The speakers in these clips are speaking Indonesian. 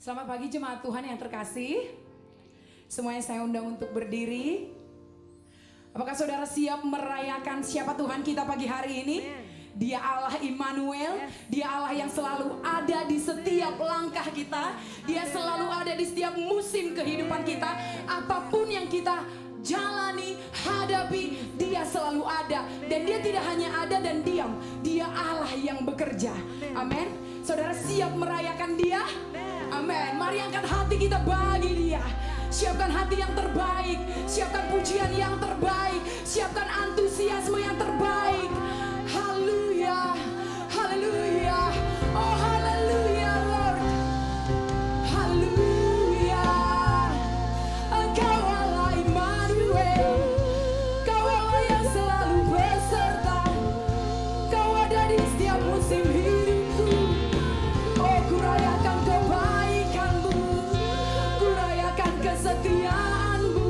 Selamat pagi jemaat Tuhan yang terkasih. Semuanya saya undang untuk berdiri. Apakah saudara siap merayakan siapa Tuhan kita pagi hari ini? Dia Allah Immanuel, Dia Allah yang selalu ada di setiap langkah kita. Dia selalu ada di setiap musim kehidupan kita. Apapun yang kita jalani, hadapi, Dia selalu ada. Dan Dia tidak hanya ada dan diam, Dia Allah yang bekerja. Amin. Saudara siap merayakan Dia? Amin. Mari angkat hati kita bagi Dia. Siapkan hati yang terbaik, siapkan pujian yang terbaik, siapkan antusiasme yang terbaik. Haleluya, haleluya, oh haleluya Lord, haleluya. Engkau Allah Immanuel, Kau Allah yang selalu beserta, Kau ada di setiap musim hidupku. Oh kurayakan kebaikan-Mu, kurayakan kesetiaan-Mu.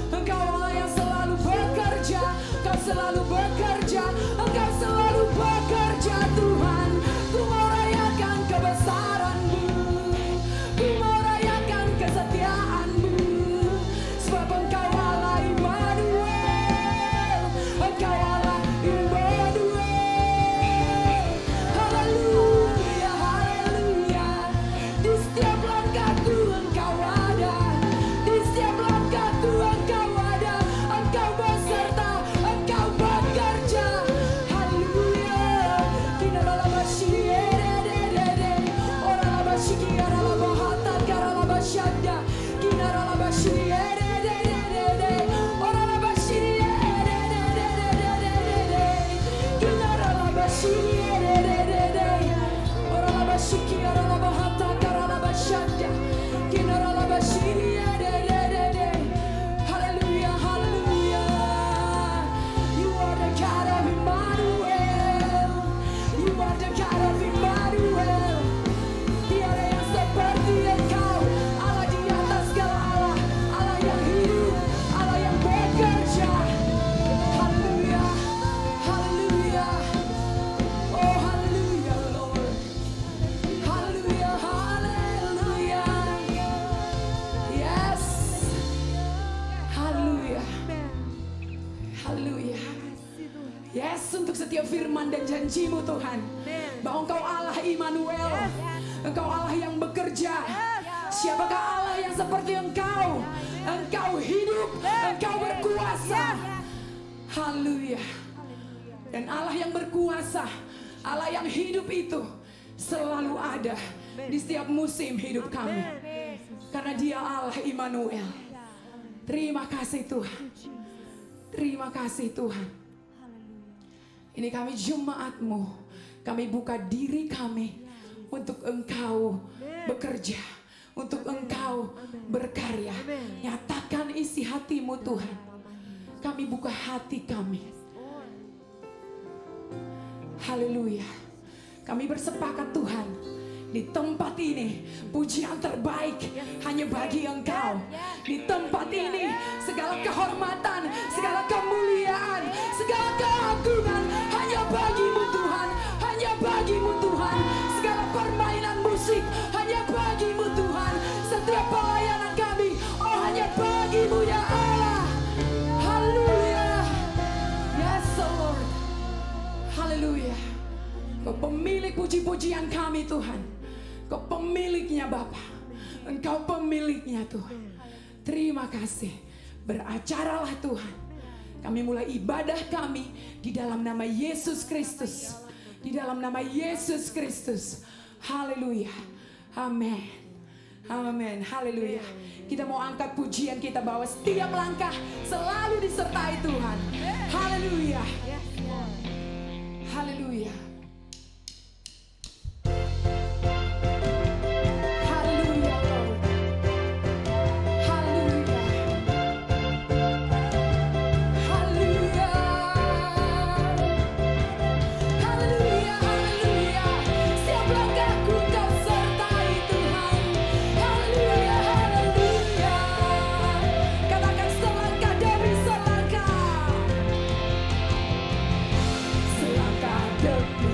Engkau Allah yang selalu bekerja, Kau selalu bekerja, Engkau selalu bekerja Tuhan. Ku mau rayakan kebesaran-Mu, ku mau rayakan kesetiaan-Mu, sebab Engkau Allah Immanuel, Engkau Allah Immanuel. Haleluya, haleluya. Di setiap langkahku Engkau ada, di setiap langkahku Engkau ada, Engkau beserta, Engkau bekerja. Haleluya. Kinaralabashi edededede, oralabashi kiaralabahata karalabashanda, kinaralabashi edededede, oralabashi edededede, kinaralabashi edededede, oralabashi kiaralabahata karalabashanda, kinaralabashi edededede. Hallelujah, hallelujah. You are the God of Immanuel. You are the God of Immanuel. Tiada yang seperti Engkau, Allah di atas segala Allah, Allah yang hidup, Allah yang bekerja. Hallelujah, hallelujah. Oh hallelujah Lord. Hallelujah, hallelujah. Yes. Hallelujah. Hallelujah. Yes, untuk setiap firman dan janji-Mu Tuhan, bahwa Engkau Allah Immanuel, Engkau Allah yang bekerja. Siapakah Allah yang seperti Engkau? Engkau hidup, Engkau berkuasa. Haleluya. Dan Allah yang berkuasa, Allah yang hidup itu selalu ada di setiap musim hidup kami, karena Dia Allah Immanuel. Terima kasih Tuhan, terima kasih Tuhan. Ini kami jemaat-Mu, kami buka diri kami untuk Engkau bekerja, untuk Engkau berkarya. Nyatakan isi hati-Mu Tuhan. Kami buka hati kami. Haleluya. Kami bersepakat Tuhan, di tempat ini pujian terbaik hanya bagi Engkau. Di tempat ini segala kehormatan, segala kemuliaan, segala keagungan hanya bagi-Mu Tuhan, hanya bagi-Mu Tuhan. Segala permainan musik hanya bagi-Mu Tuhan. Setiap pelayanan kami, oh hanya bagi-Mu ya Allah. Haleluya. Yes Lord. Haleluya. Kau pemilik puji-pujian kami Tuhan. Kau pemiliknya Bapa. Engkau pemiliknya Tuhan. Terima kasih. Beracaralah Tuhan. Kami mulai ibadah kami di dalam nama Yesus Kristus. Di dalam nama Yesus Kristus. Haleluya. Amin. Amin. Haleluya. Kita mau angkat pujian kita bahwa setiap langkah selalu disertai Tuhan. Haleluya. Haleluya. Haleluya Lord. Haleluya. Haleluya. Haleluya, haleluya. Setiap langkahku Kau sertai Tuhan. Haleluya, haleluya. Katakan selangkah demi selangkah. Selangkah demi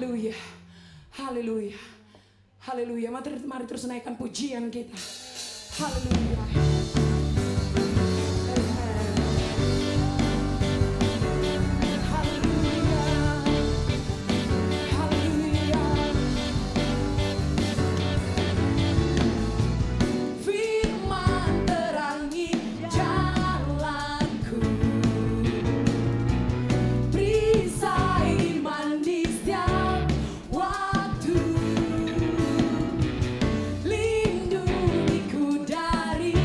Haleluya. Haleluya. Haleluya. Mari terus naikkan pujian kita. Haleluya. Lindungiku dari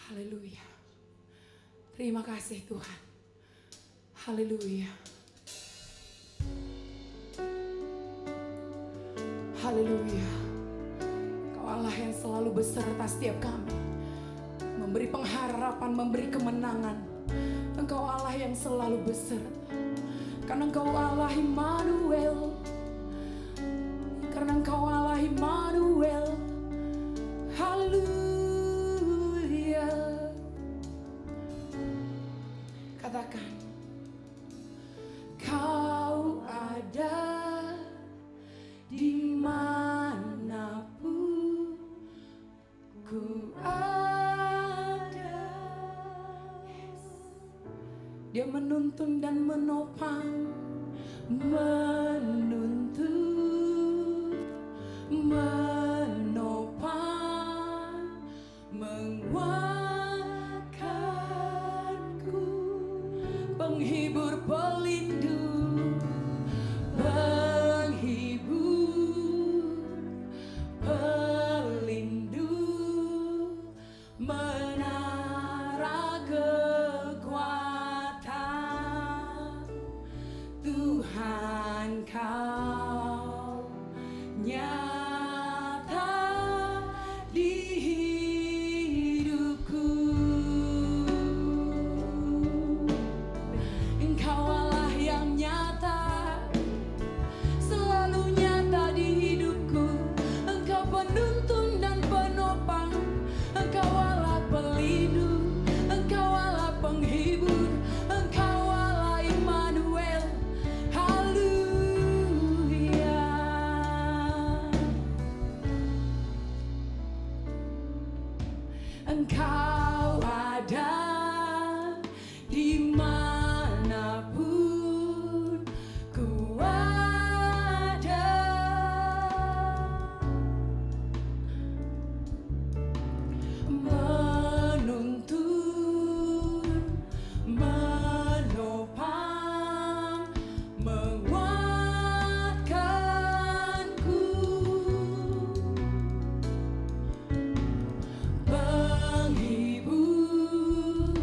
Haleluya. Terima kasih Tuhan. Haleluya. Haleluya. Kau Allah yang selalu beserta setiap kami, memberi pengharapan, memberi kemenangan. Engkau Allah yang selalu beserta, karena Engkau Allah Immanuel. Karena Engkau Allah Immanuel. Haleluya. Katakan, Kau ada dimanapun ku ada. Dia menuntun dan menopang, menuntun, menopang, menguatkanku, penghibur, pelindung, penghibur, pelindung, menara kekuatan. Tuhan, Kau nyata di hidupku. Engkau Allah yang nyata, selalu nyata di hidupku. Engkau penuntun dan penopang, Engkau Allah pelindung, Engkau Allah penghibur, Engkau Allah Immanuel. Haleluya. Engkau ada dimanapun ku ada, menuntun, menopang, menguatkanku, penghibur,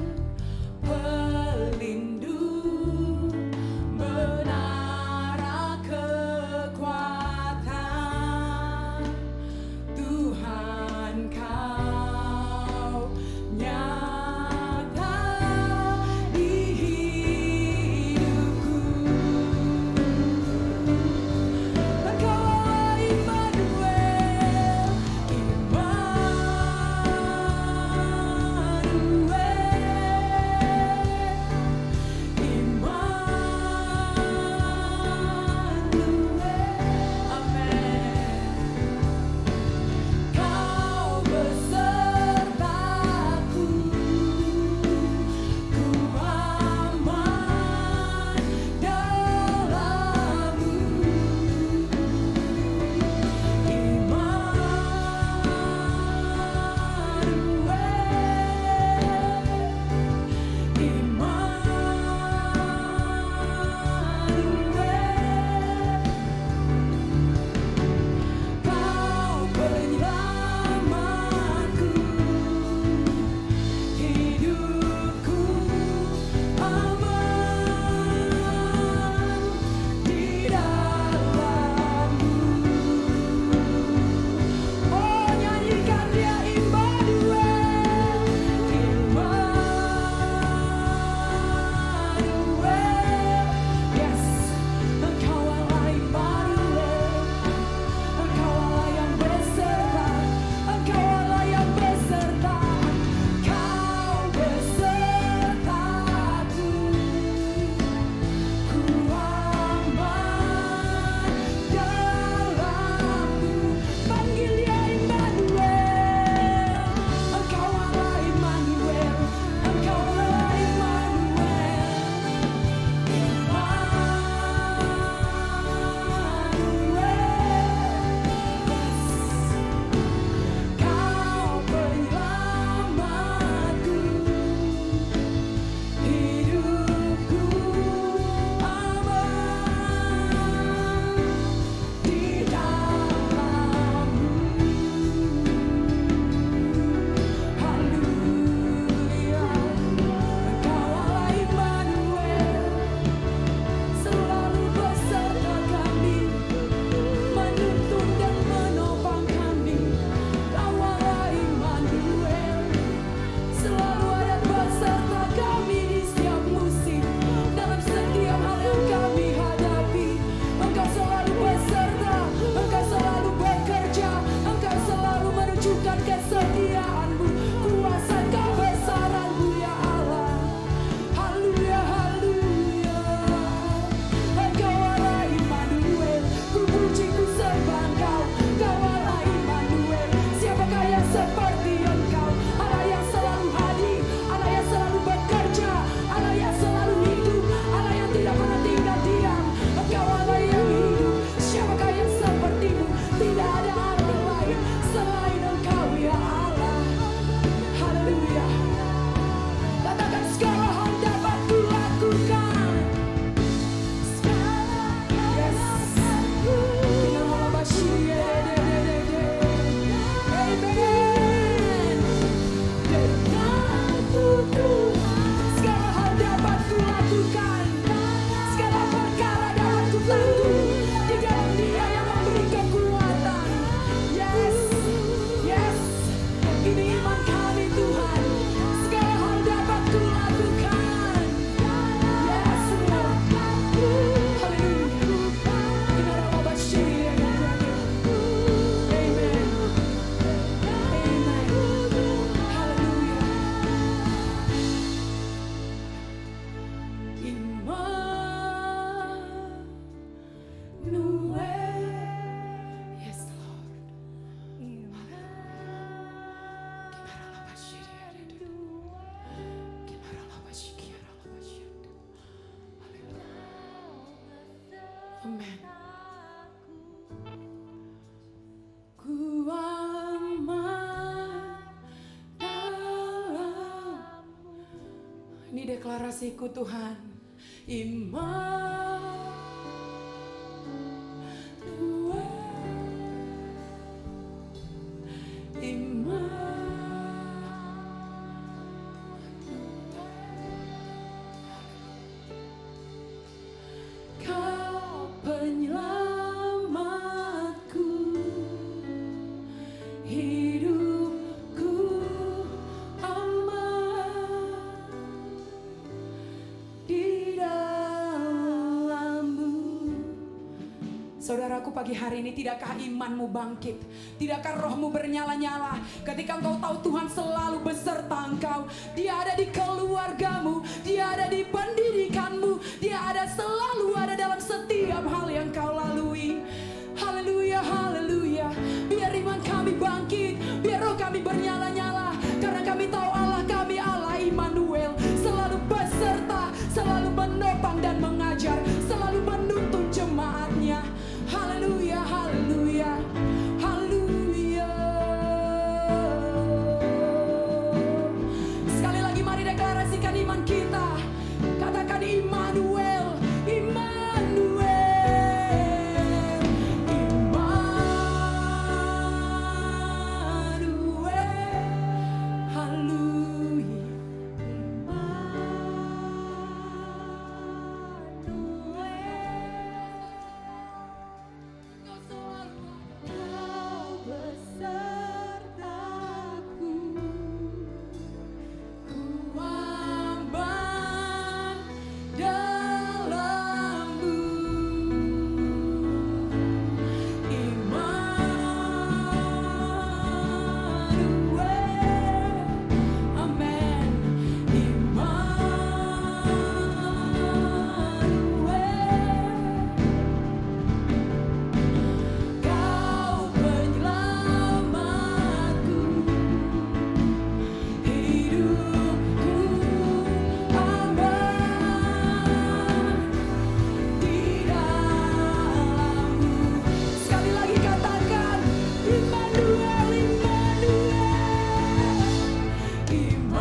Ini deklarasiku Tuhan. Immanuel. Kau penyelamatku, hidupku aman di dalam-Mu. Saudaraku, pagi hari ini tidakkah imanmu bangkit? Tidakkah rohmu bernyala-nyala ketika engkau tahu Tuhan selalu beserta engkau? Dia ada di keluargamu, Dia ada di pendidikanmu, Dia ada selalu ada dalam setiap hal yang kau lalui. Haleluya, haleluya. Biar iman kami bangkit, biar roh kami bernyala-nyala, karena kami tahu Allah kami Allah Immanuel, selalu beserta, selalu menopang dan mengajar, selalu menuntun jemaatnya. Haleluya, haleluya, haleluya. Sekali lagi mari deklarasikan iman kita. Katakan Immanuel, Immanuel, Immanuel. Haleluya. Kau besertaku, Ku aman dalam-Mu. Immanuel, amen. Immanuel, Kau penyelamatku, hidupku aman di dalam-Mu. Sekali lagi katakan Immanuel, Immanuel, Immanuel.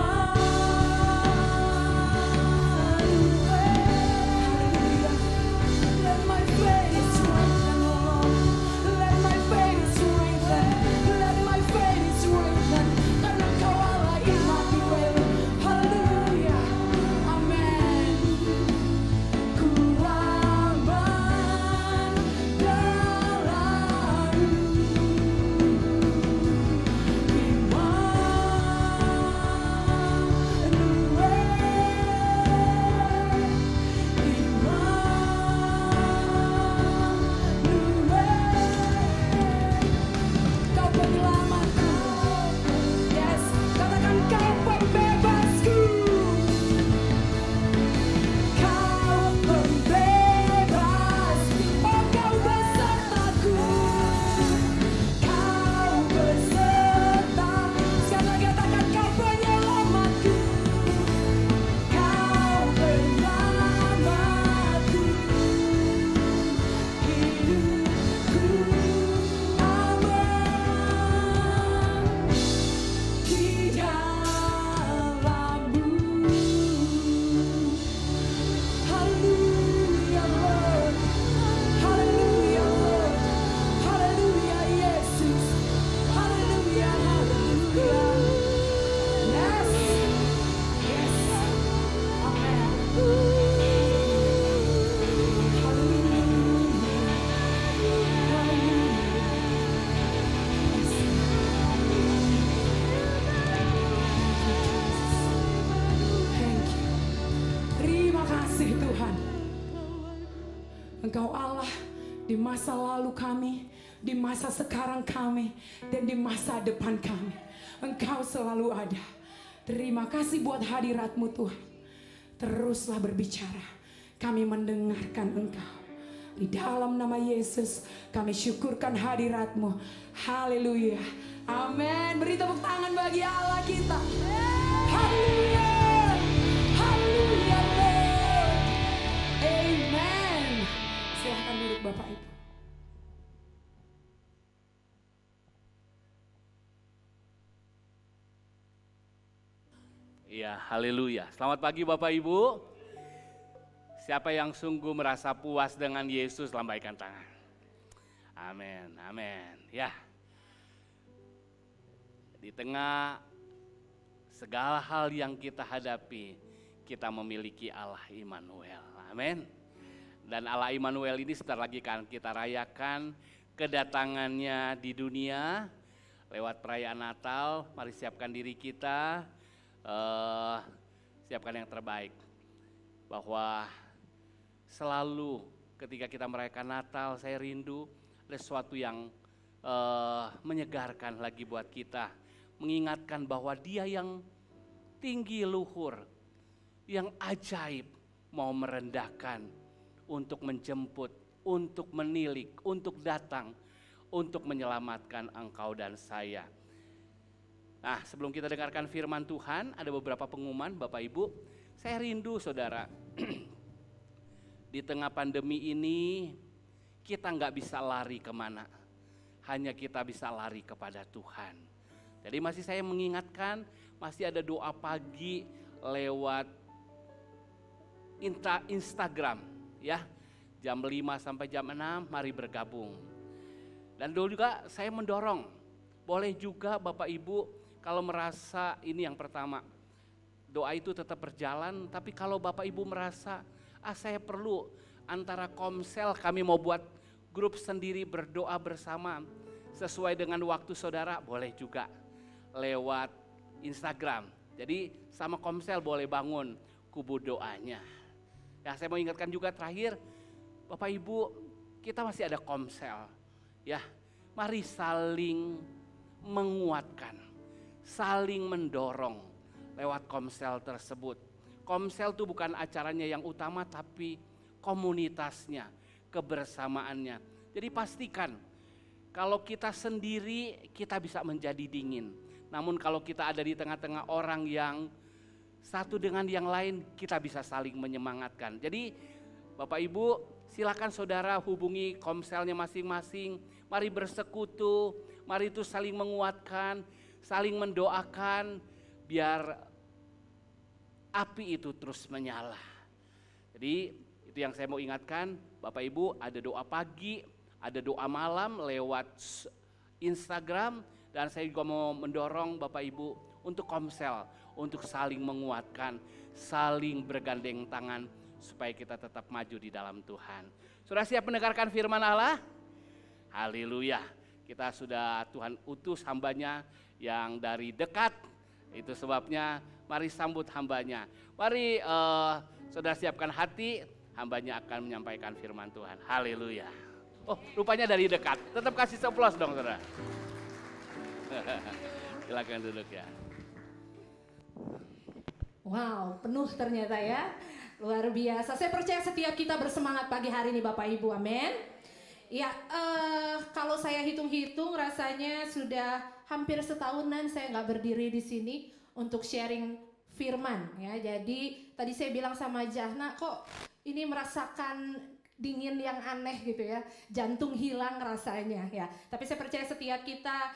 Let my faith strengthen, oh Lord. Let my faith strengthen. Let my faith strengthen. Karena Kau Allah Immanuel. Haleluya. Amen. Ku aman dalam-Mu. Kau penyelamatku. Yes, katakan Kau pembebasku. Kau pembebas. Oh, Kau besertaku. Kau beserta. Sekali lagi katakan Kau penyelamatku. Kau penyelamatku. Hidupku aman di dalam-Mu. Haleluya, Lord. Haleluya, Lord. Haleluya, Yesus. Haleluya, haleluya. Yes. Yes. Amen. Thank you. Terima kasih Tuhan. Engkau Allah di masa lalu kami, di masa sekarang kami, dan di masa depan kami. Engkau selalu ada. Terima kasih buat hadirat-Mu Tuhan. Teruslah berbicara. Kami mendengarkan Engkau. Di dalam nama Yesus kami syukurkan hadirat-Mu. Haleluya. Amin. Beri tepuk tangan bagi Allah kita. Haleluya. Haleluya, Lord. Amen. Silahkan duduk Bapak Ibu. Ya, haleluya. Selamat pagi Bapak Ibu. Siapa yang sungguh merasa puas dengan Yesus, lambaikan tangan. Amin, amin. Ya, di tengah segala hal yang kita hadapi, kita memiliki Allah Immanuel. Amin. Dan Allah Immanuel ini sebentar lagi kan kita rayakan kedatangannya di dunia lewat perayaan Natal. Mari siapkan diri kita, siapkan yang terbaik. Bahwa selalu ketika kita merayakan Natal, saya rindu ada sesuatu yang menyegarkan lagi buat kita. Mengingatkan bahwa Dia yang tinggi luhur, yang ajaib, mau merendahkan untuk menjemput, untuk menilik, untuk datang, untuk menyelamatkan engkau dan saya. Nah, sebelum kita dengarkan firman Tuhan, ada beberapa pengumuman Bapak Ibu. Saya rindu saudara, di tengah pandemi ini kita nggak bisa lari kemana, hanya kita bisa lari kepada Tuhan. Jadi masih saya mengingatkan, masih ada doa pagi lewat Instagram ya, jam 5 sampai jam 6 mari bergabung. Dan dulu juga saya mendorong, boleh juga Bapak Ibu kalau merasa ini yang pertama, doa itu tetap berjalan, tapi kalau Bapak Ibu merasa, saya perlu antara komsel kami mau buat grup sendiri berdoa bersama sesuai dengan waktu saudara, boleh juga lewat Instagram. Jadi sama komsel boleh bangun kubu doanya. Ya, saya mau ingatkan juga terakhir, Bapak Ibu, kita masih ada komsel. Ya, mari saling menguatkan, saling mendorong lewat komsel tersebut. Komsel itu bukan acaranya yang utama, tapi komunitasnya, kebersamaannya. Jadi pastikan kalau kita sendiri kita bisa menjadi dingin. Namun kalau kita ada di tengah-tengah orang yang satu dengan yang lain, kita bisa saling menyemangatkan. Jadi Bapak Ibu, silakan saudara hubungi komselnya masing-masing. Mari bersekutu, mari itu saling menguatkan, saling mendoakan, biar api itu terus menyala. Jadi itu yang saya mau ingatkan, Bapak Ibu, ada doa pagi, ada doa malam lewat Instagram, dan saya juga mau mendorong Bapak Ibu untuk komsel, untuk saling menguatkan, saling bergandeng tangan supaya kita tetap maju di dalam Tuhan. Sudah siap mendengarkan firman Allah? Haleluya. Kita sudah Tuhan utus hambanya yang dari dekat. Itu sebabnya mari sambut hambanya. Mari saudara siapkan hati, hambanya akan menyampaikan firman Tuhan. Haleluya. Oh, rupanya dari dekat. Tetap kasih aplaus dong saudara. Silakan duduk ya. Wow, penuh ternyata ya. Luar biasa. Saya percaya setiap kita bersemangat pagi hari ini Bapak Ibu. Amin. Ya, kalau saya hitung-hitung rasanya sudah hampir setahunan saya nggak berdiri di sini untuk sharing firman ya. Jadi tadi saya bilang sama Jahna, kok ini merasakan dingin yang aneh gitu ya. Jantung hilang rasanya ya. Tapi saya percaya setiap kita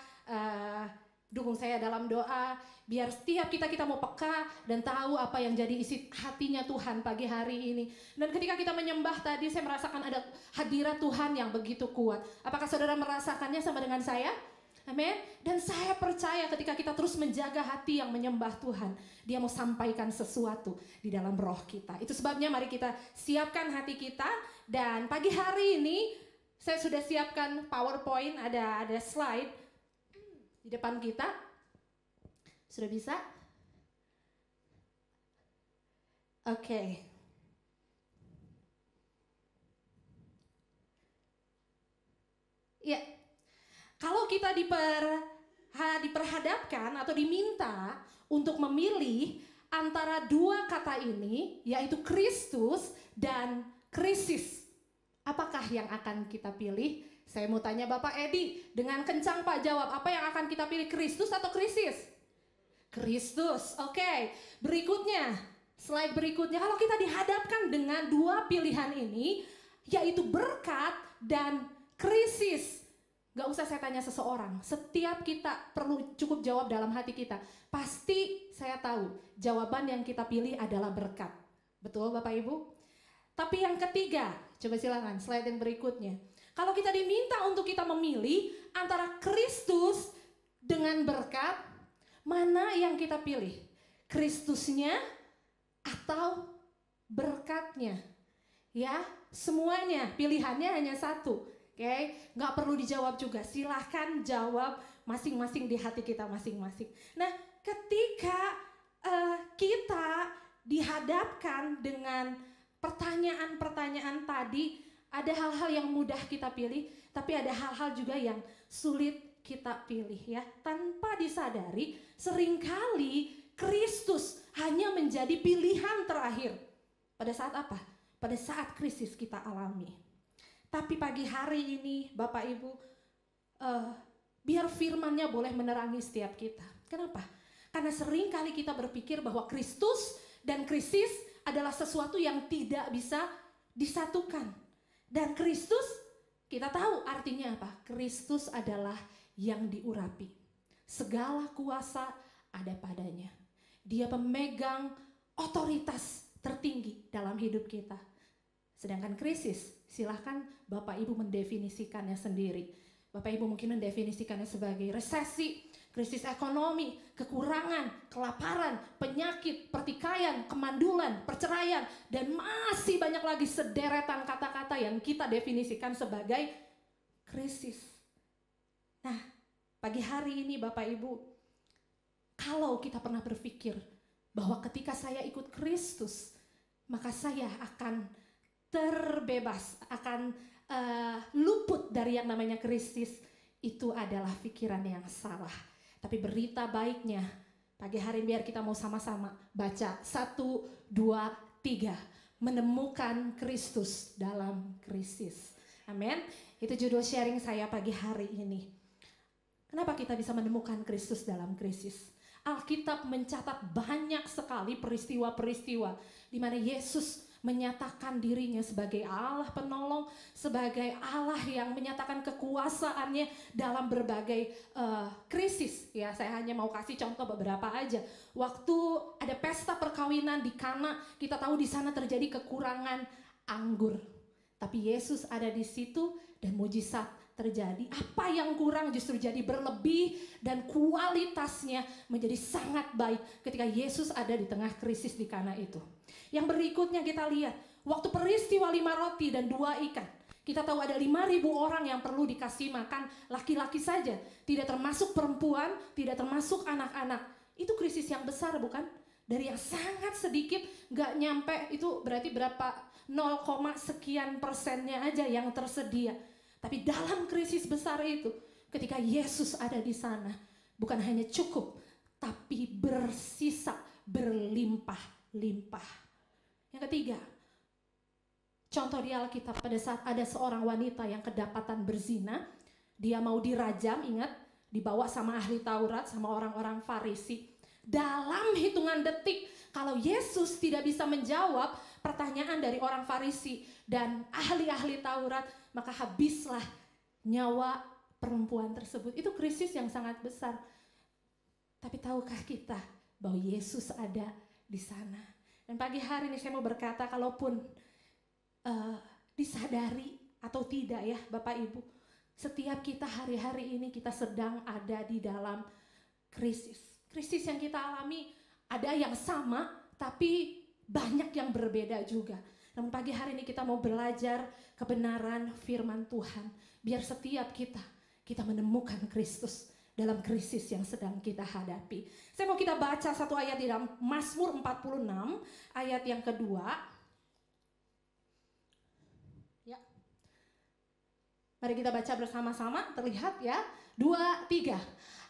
dukung saya dalam doa, biar setiap kita mau peka dan tahu apa yang jadi isi hatinya Tuhan pagi hari ini. Dan ketika kita menyembah tadi, saya merasakan ada hadirat Tuhan yang begitu kuat. Apakah saudara merasakannya sama dengan saya? Amin. Dan saya percaya ketika kita terus menjaga hati yang menyembah Tuhan, Dia mau sampaikan sesuatu di dalam roh kita. Itu sebabnya mari kita siapkan hati kita. Dan pagi hari ini saya sudah siapkan PowerPoint, ada slide di depan kita. Sudah bisa? Oke. Ya, kalau kita diperhadapkan atau diminta untuk memilih antara dua kata ini, yaitu Kristus dan krisis, apakah yang akan kita pilih? Saya mau tanya Bapak Edi, dengan kencang Pak jawab, apa yang akan kita pilih, Kristus atau krisis? Kristus, oke. Berikutnya, slide berikutnya, kalau kita dihadapkan dengan dua pilihan ini, yaitu berkat dan krisis, Gak usah saya tanya seseorang, setiap kita perlu cukup jawab dalam hati kita. Pasti saya tahu jawaban yang kita pilih adalah berkat. Betul Bapak Ibu? Tapi yang ketiga, coba silakan slide yang berikutnya. Kalau kita diminta untuk kita memilih antara Kristus dengan berkat, mana yang kita pilih? Kristusnya atau berkatnya? Ya, semuanya pilihannya hanya satu. Oke, nggak perlu dijawab juga. Silahkan jawab masing-masing di hati kita masing-masing. Nah, ketika kita dihadapkan dengan pertanyaan-pertanyaan tadi, ada hal-hal yang mudah kita pilih, tapi ada hal-hal juga yang sulit kita pilih ya. Tanpa disadari, seringkali Kristus hanya menjadi pilihan terakhir. Pada saat apa? Pada saat krisis kita alami. Tapi pagi hari ini Bapak Ibu, biar firman-Nya boleh menerangi setiap kita. Kenapa? Karena sering kali kita berpikir bahwa Kristus dan krisis adalah sesuatu yang tidak bisa disatukan. Dan Kristus, kita tahu artinya apa? Kristus adalah yang diurapi. Segala kuasa ada padanya. Dia pemegang otoritas tertinggi dalam hidup kita. Sedangkan krisis, silahkan Bapak Ibu mendefinisikannya sendiri. Bapak Ibu mungkin mendefinisikannya sebagai resesi, krisis ekonomi, kekurangan, kelaparan, penyakit, pertikaian, kemandulan, perceraian, dan masih banyak lagi sederetan kata-kata yang kita definisikan sebagai krisis. Nah, pagi hari ini Bapak Ibu, kalau kita pernah berpikir bahwa ketika saya ikut Kristus, maka saya akan terbebas, akan luput dari yang namanya krisis, itu adalah pikiran yang salah. Tapi berita baiknya, pagi hari biar kita mau sama-sama baca 1, 2, 3, menemukan Kristus dalam krisis. Amin. Itu judul sharing saya pagi hari ini. Kenapa kita bisa menemukan Kristus dalam krisis? Alkitab mencatat banyak sekali peristiwa-peristiwa di mana Yesus menyatakan dirinya sebagai Allah penolong, sebagai Allah yang menyatakan kekuasaannya dalam berbagai krisis. Ya, saya hanya mau kasih contoh beberapa aja. Waktu ada pesta perkawinan di Kana, kita tahu di sana terjadi kekurangan anggur. Tapi Yesus ada di situ dan mujizat terjadi. Apa yang kurang justru jadi berlebih dan kualitasnya menjadi sangat baik ketika Yesus ada di tengah krisis di Kana itu. Yang berikutnya kita lihat, waktu peristiwa 5 roti dan 2 ikan. Kita tahu ada 5.000 orang yang perlu dikasih makan, laki-laki saja. Tidak termasuk perempuan, tidak termasuk anak-anak. Itu krisis yang besar bukan? Dari yang sangat sedikit, gak nyampe, itu berarti berapa 0, sekian persennya aja yang tersedia. Tapi dalam krisis besar itu, ketika Yesus ada di sana, bukan hanya cukup, tapi bersisa, berlimpah-limpah. Yang ketiga, contoh di Alkitab pada saat ada seorang wanita yang kedapatan berzina, dia mau dirajam, ingat, dibawa sama ahli Taurat, sama orang-orang Farisi. Dalam hitungan detik, kalau Yesus tidak bisa menjawab pertanyaan dari orang Farisi dan ahli-ahli Taurat, maka habislah nyawa perempuan tersebut. Itu krisis yang sangat besar. Tapi tahukah kita bahwa Yesus ada di sana? Dan pagi hari ini saya mau berkata, kalaupun disadari atau tidak ya Bapak Ibu, setiap kita hari-hari ini kita sedang ada di dalam krisis. Krisis yang kita alami ada yang sama, tapi banyak yang berbeda juga. Namun pagi hari ini kita mau belajar kebenaran firman Tuhan. Biar setiap kita menemukan Kristus dalam krisis yang sedang kita hadapi. Saya mau kita baca satu ayat di dalam Mazmur 46, ayat yang kedua. Ya. Mari kita baca bersama-sama, terlihat ya. 2, 3.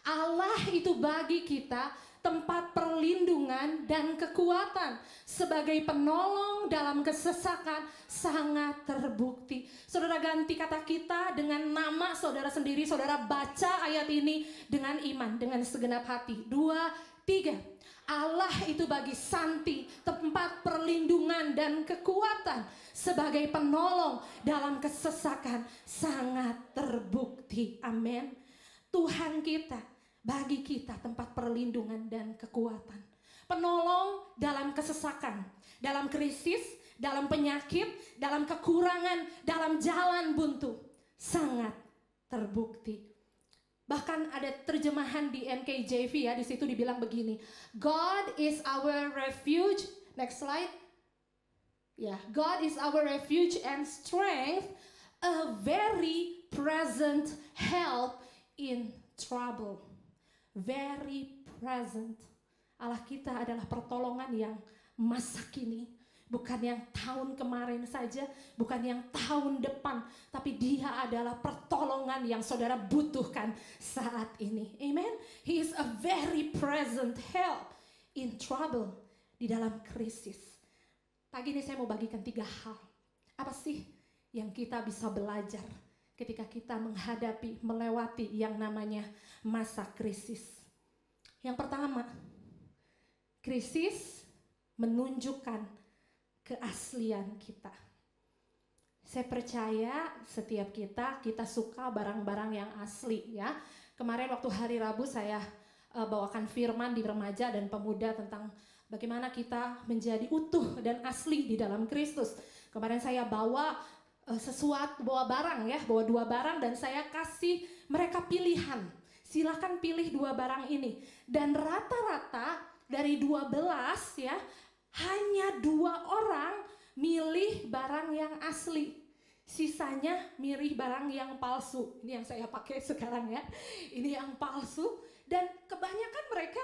Allah itu bagi kita tempat perlindungan dan kekuatan. Sebagai penolong dalam kesesakan sangat terbukti. Saudara ganti kata kita dengan nama saudara sendiri. Saudara baca ayat ini dengan iman, dengan segenap hati. 2, 3. Allah itu bagi Santi tempat perlindungan dan kekuatan. Sebagai penolong dalam kesesakan sangat terbukti. Amin. Tuhan kita bagi kita tempat perlindungan dan kekuatan. Penolong dalam kesesakan, dalam krisis, dalam penyakit, dalam kekurangan, dalam jalan buntu. Sangat terbukti. Bahkan ada terjemahan di NKJV ya, di situ dibilang begini. God is our refuge. Next slide. Ya, God is our refuge and strength, a very present help in trouble. Very present. Allah kita adalah pertolongan yang masa kini. Bukan yang tahun kemarin saja, bukan yang tahun depan, tapi Dia adalah pertolongan yang saudara butuhkan saat ini. Amen. He is a very present help in trouble, di dalam krisis. Pagi ini saya mau bagikan 3 hal. Apa sih yang kita bisa belajar ketika kita menghadapi, melewati yang namanya masa krisis? Yang pertama, krisis menunjukkan keaslian kita. Saya percaya setiap kita suka barang-barang yang asli ya. Kemarin waktu hari Rabu saya bawakan firman di remaja dan pemuda tentang bagaimana kita menjadi utuh dan asli di dalam Kristus. Kemarin saya bawa bawa barang ya, bawa 2 barang dan saya kasih mereka pilihan. Silakan pilih 2 barang ini. Dan rata-rata dari 12 ya, hanya 2 orang milih barang yang asli. Sisanya milih barang yang palsu. Ini yang saya pakai sekarang ya. Ini yang palsu. Dan kebanyakan mereka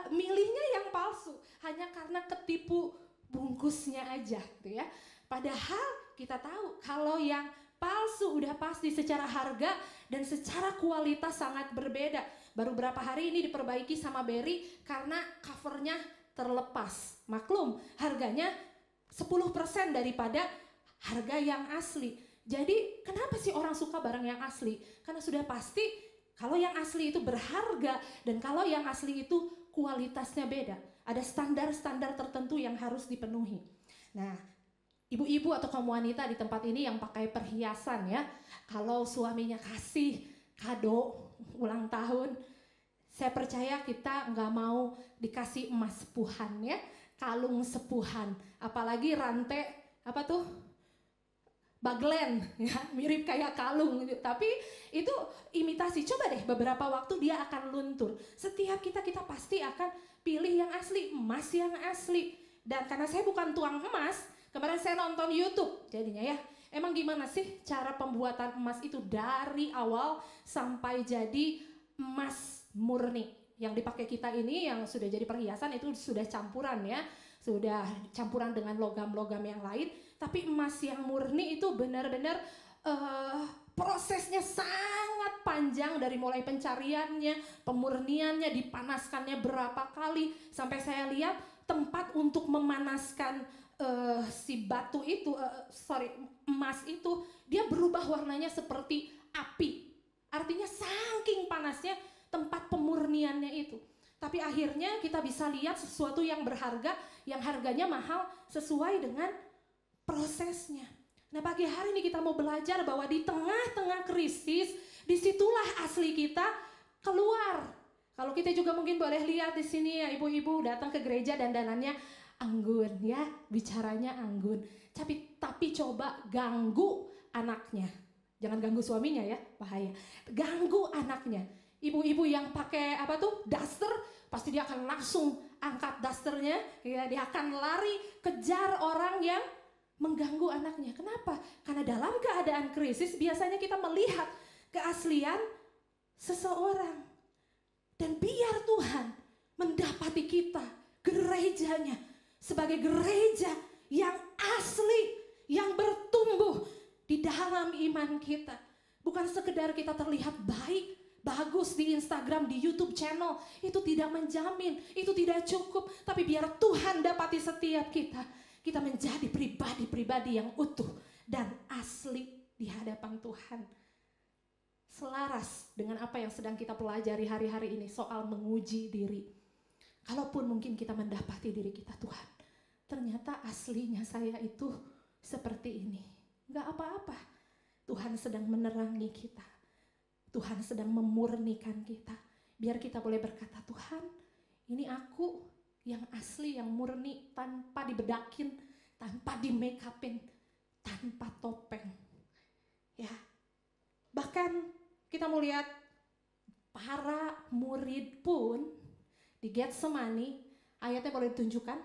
milihnya yang palsu. Hanya karena ketipu bungkusnya aja gitu ya. Padahal kita tahu kalau yang palsu udah pasti secara harga dan secara kualitas sangat berbeda. Baru berapa hari ini diperbaiki sama Berry karena covernya terlepas. Maklum, harganya 10% daripada harga yang asli. Jadi kenapa sih orang suka barang yang asli? Karena sudah pasti kalau yang asli itu berharga dan kalau yang asli itu kualitasnya beda. Ada standar-standar tertentu yang harus dipenuhi. Nah, ibu-ibu atau kaum wanita di tempat ini yang pakai perhiasan ya, kalau suaminya kasih kado ulang tahun, saya percaya kita nggak mau dikasih emas sepuhan ya, kalung sepuhan, apalagi rantai apa tuh baglen ya, mirip kayak kalung gitu. Tapi itu imitasi. Coba deh beberapa waktu dia akan luntur. Setiap kita pasti akan pilih yang asli, emas yang asli. Dan karena saya bukan tuang emas, kemarin saya nonton YouTube jadinya ya. Emang gimana sih cara pembuatan emas itu dari awal sampai jadi emas murni? Yang dipakai kita ini yang sudah jadi perhiasan itu sudah campuran ya. Sudah campuran dengan logam-logam yang lain. Tapi emas yang murni itu benar-benar prosesnya sangat panjang. Dari mulai pencariannya, pemurniannya, dipanaskannya berapa kali. Sampai saya lihat tempat untuk memanaskan si batu itu, emas itu, dia berubah warnanya seperti api. Artinya saking panasnya tempat pemurniannya itu. Tapi akhirnya kita bisa lihat sesuatu yang berharga, yang harganya mahal sesuai dengan prosesnya. Nah, pagi hari ini kita mau belajar bahwa di tengah-tengah krisis, disitulah asli kita keluar. Kalau kita juga mungkin boleh lihat di sini ya, ibu-ibu datang ke gereja dan danannya anggun ya, bicaranya anggun. Tapi coba ganggu anaknya. Jangan ganggu suaminya ya, bahaya. Ganggu anaknya. Ibu-ibu yang pakai apa tuh daster, pasti dia akan langsung angkat dasternya, ya, dia akan lari kejar orang yang mengganggu anaknya. Kenapa? Karena dalam keadaan krisis biasanya kita melihat keaslian seseorang. Dan biar Tuhan mendapati kita, gerejanya, sebagai gereja yang asli, yang bertumbuh di dalam iman kita. Bukan sekedar kita terlihat baik, bagus di Instagram, di YouTube channel, itu tidak menjamin, itu tidak cukup. Tapi biar Tuhan dapati setiap kita, kita menjadi pribadi-pribadi yang utuh dan asli di hadapan Tuhan. Selaras dengan apa yang sedang kita pelajari hari-hari ini soal menguji diri. Kalaupun mungkin kita mendapati diri kita, Tuhan, ternyata aslinya saya itu seperti ini. Enggak apa-apa. Tuhan sedang menerangi kita. Tuhan sedang memurnikan kita. Biar kita boleh berkata, Tuhan, ini aku yang asli, yang murni, tanpa dibedakin, tanpa di make upin, tanpa topeng. Ya. Bahkan kita mau lihat para murid pun di Getsemani, ayatnya boleh ditunjukkan.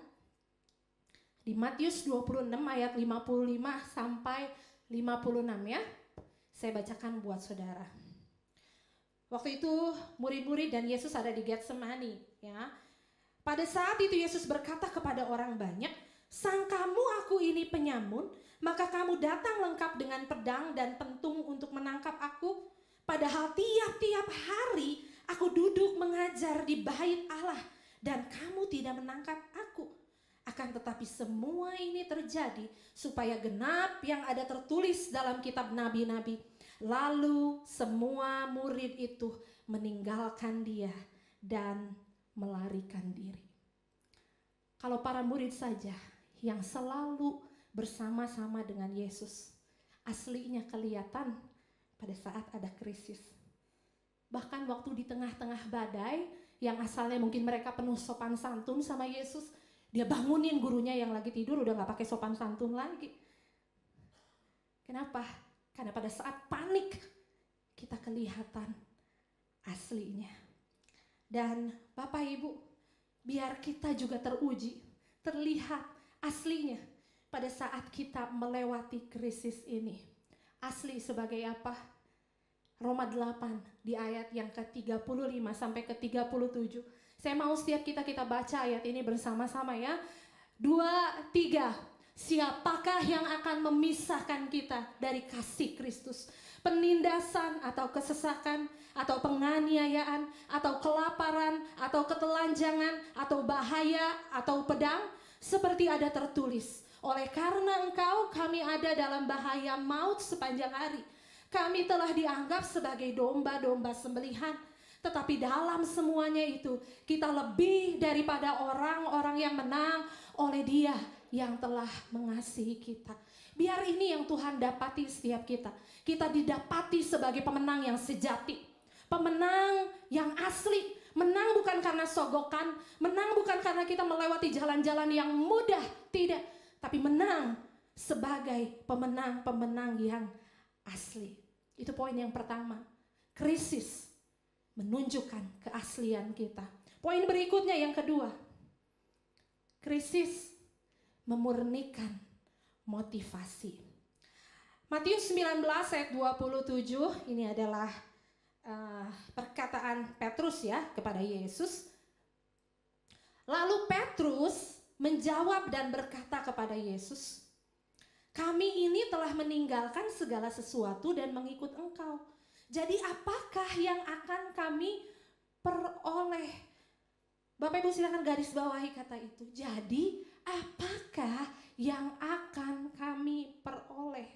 Di Matius 26 ayat 55 sampai 56 ya. Saya bacakan buat saudara. Waktu itu murid-murid dan Yesus ada di Getsemani ya. Pada saat itu Yesus berkata kepada orang banyak, "Sangkamu aku ini penyamun, maka kamu datang lengkap dengan pedang dan pentung untuk menangkap aku? Padahal tiap-tiap hari aku duduk mengajar di bait Allah dan kamu tidak menangkap aku. Akan tetapi semua ini terjadi supaya genap yang ada tertulis dalam kitab nabi-nabi. Lalu semua murid itu meninggalkan dia dan melarikan diri." Kalau para murid saja yang selalu bersama-sama dengan Yesus, aslinya kelihatan pada saat ada krisis. Bahkan waktu di tengah-tengah badai, yang asalnya mungkin mereka penuh sopan santun sama Yesus, dia bangunin gurunya yang lagi tidur, udah gak pakai sopan santun lagi. Kenapa? Karena pada saat panik, kita kelihatan aslinya. Dan Bapak Ibu, biar kita juga teruji, terlihat aslinya pada saat kita melewati krisis ini. Asli sebagai apa? Roma 8 di ayat yang ke-35 sampai ke-37. Saya mau setiap kita baca ayat ini bersama-sama ya. 2, 3. Siapakah yang akan memisahkan kita dari kasih Kristus? Penindasan atau kesesakan, atau penganiayaan, atau kelaparan, atau ketelanjangan, atau bahaya, atau pedang? Seperti ada tertulis, oleh karena engkau kami ada dalam bahaya maut sepanjang hari. Kami telah dianggap sebagai domba-domba sembelihan. Tetapi dalam semuanya itu kita lebih daripada orang-orang yang menang oleh Dia yang telah mengasihi kita. Biar ini yang Tuhan dapati setiap kita. Kita didapati sebagai pemenang yang sejati. Pemenang yang asli. Menang bukan karena sogokan. Menang bukan karena kita melewati jalan-jalan yang mudah. Tidak. Tapi menang sebagai pemenang-pemenang yang asli. Itu poin yang pertama. Krisis menunjukkan keaslian kita. Poin berikutnya yang kedua. Krisis memurnikan motivasi. Matius 19 ayat 27, ini adalah perkataan Petrus ya kepada Yesus. Lalu Petrus menjawab dan berkata kepada Yesus, "Kami ini telah meninggalkan segala sesuatu dan mengikut Engkau. Jadi apakah yang akan kami peroleh?" Bapak Ibu silakan garis bawahi kata itu. Jadi apakah yang akan kami peroleh?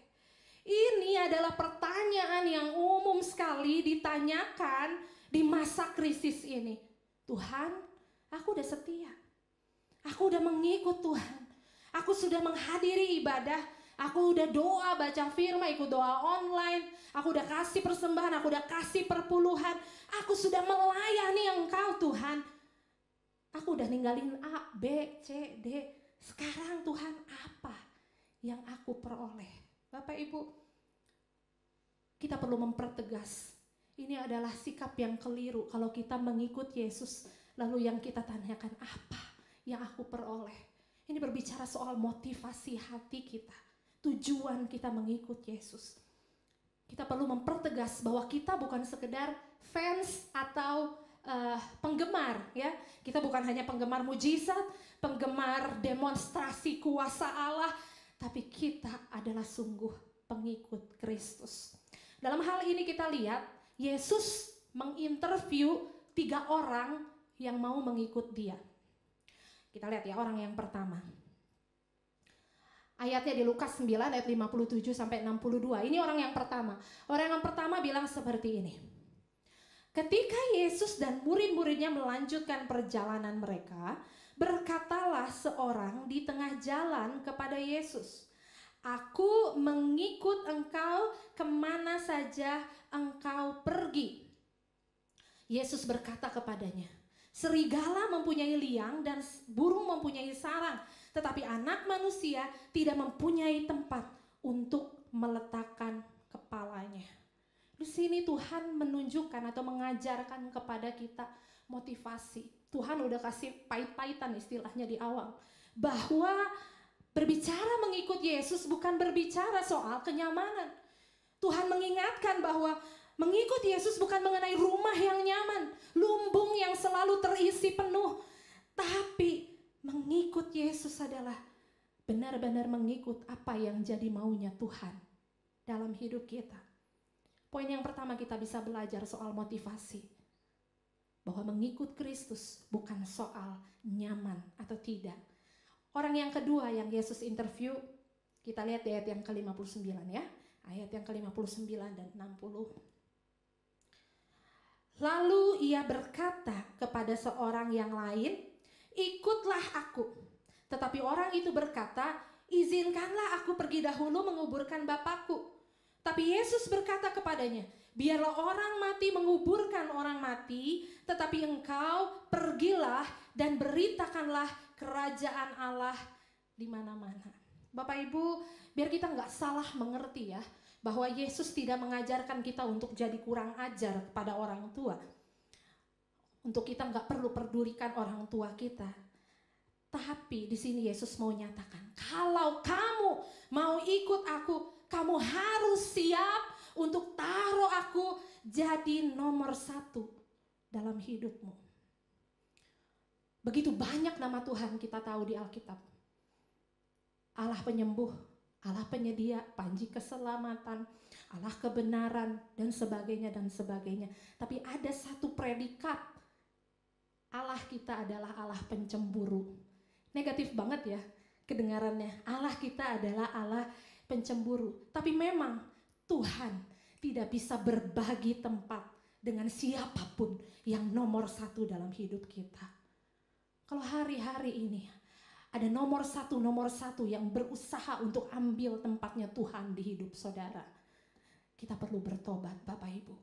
Ini adalah pertanyaan yang umum sekali ditanyakan di masa krisis ini. Tuhan, aku udah setia. Aku udah mengikut Tuhan. Aku sudah menghadiri ibadah. Aku udah doa, baca firman, ikut doa online. Aku udah kasih persembahan, aku udah kasih perpuluhan. Aku sudah melayani Engkau Tuhan. Aku udah ninggalin A, B, C, D. Sekarang Tuhan apa yang aku peroleh? Bapak Ibu, kita perlu mempertegas. Ini adalah sikap yang keliru kalau kita mengikut Yesus. Lalu yang kita tanyakan, apa yang aku peroleh? Ini berbicara soal motivasi hati kita. Tujuan kita mengikut Yesus. Kita perlu mempertegas bahwa kita bukan sekedar fans atau penggemar ya. Kita bukan hanya penggemar mujizat, penggemar demonstrasi kuasa Allah, tapi kita adalah sungguh pengikut Kristus. Dalam hal ini kita lihat Yesus menginterview 3 orang yang mau mengikut dia. Kita lihat ya orang yang pertama. Ayatnya di Lukas 9 ayat 57 sampai 62. Ini orang yang pertama. Orang yang pertama bilang seperti ini. Ketika Yesus dan murid-muridnya melanjutkan perjalanan mereka, berkatalah seorang di tengah jalan kepada Yesus, "Aku mengikut engkau kemana saja engkau pergi." Yesus berkata kepadanya, "Serigala mempunyai liang dan burung mempunyai sarang, tetapi anak manusia tidak mempunyai tempat untuk meletakkan kepalanya." Di sini Tuhan menunjukkan atau mengajarkan kepada kita motivasi. Tuhan udah kasih pahit-pahitan istilahnya di awal, bahwa berbicara mengikut Yesus bukan berbicara soal kenyamanan. Tuhan mengingatkan bahwa mengikut Yesus bukan mengenai rumah yang nyaman, lumbung yang selalu terisi penuh. Tapi mengikut Yesus adalah benar-benar mengikut apa yang jadi maunya Tuhan dalam hidup kita. Poin yang pertama kita bisa belajar soal motivasi. Bahwa mengikut Kristus bukan soal nyaman atau tidak. Orang yang kedua yang Yesus interview, kita lihat di ayat yang ke-59 ya. Ayat yang ke-59 dan 60. Lalu ia berkata kepada seorang yang lain, "Ikutlah aku." Tetapi orang itu berkata, "Izinkanlah aku pergi dahulu menguburkan Bapakku." Tapi Yesus berkata kepadanya, "Biarlah orang mati menguburkan orang mati, tetapi engkau pergilah dan beritakanlah kerajaan Allah di mana-mana." Bapak Ibu, biar kita nggak salah mengerti ya, bahwa Yesus tidak mengajarkan kita untuk jadi kurang ajar kepada orang tua. Untuk kita nggak perlu pedulikan orang tua kita. Tapi di sini Yesus mau nyatakan, kalau kamu mau ikut aku, kamu harus siap untuk taruh aku jadi nomor 1 dalam hidupmu. Begitu banyak nama Tuhan kita tahu di Alkitab. Allah penyembuh, Allah penyedia, panji keselamatan, Allah kebenaran, dan sebagainya dan sebagainya. Tapi ada satu predikat, Allah kita adalah Allah pencemburu. Negatif banget ya kedengarannya. Allah kita adalah Allah pencemburu. Tapi memang Tuhan tidak bisa berbagi tempat dengan siapapun yang nomor 1 dalam hidup kita. Kalau hari-hari ini ada nomor satu yang berusaha untuk ambil tempatnya Tuhan di hidup saudara, kita perlu bertobat Bapak Ibu.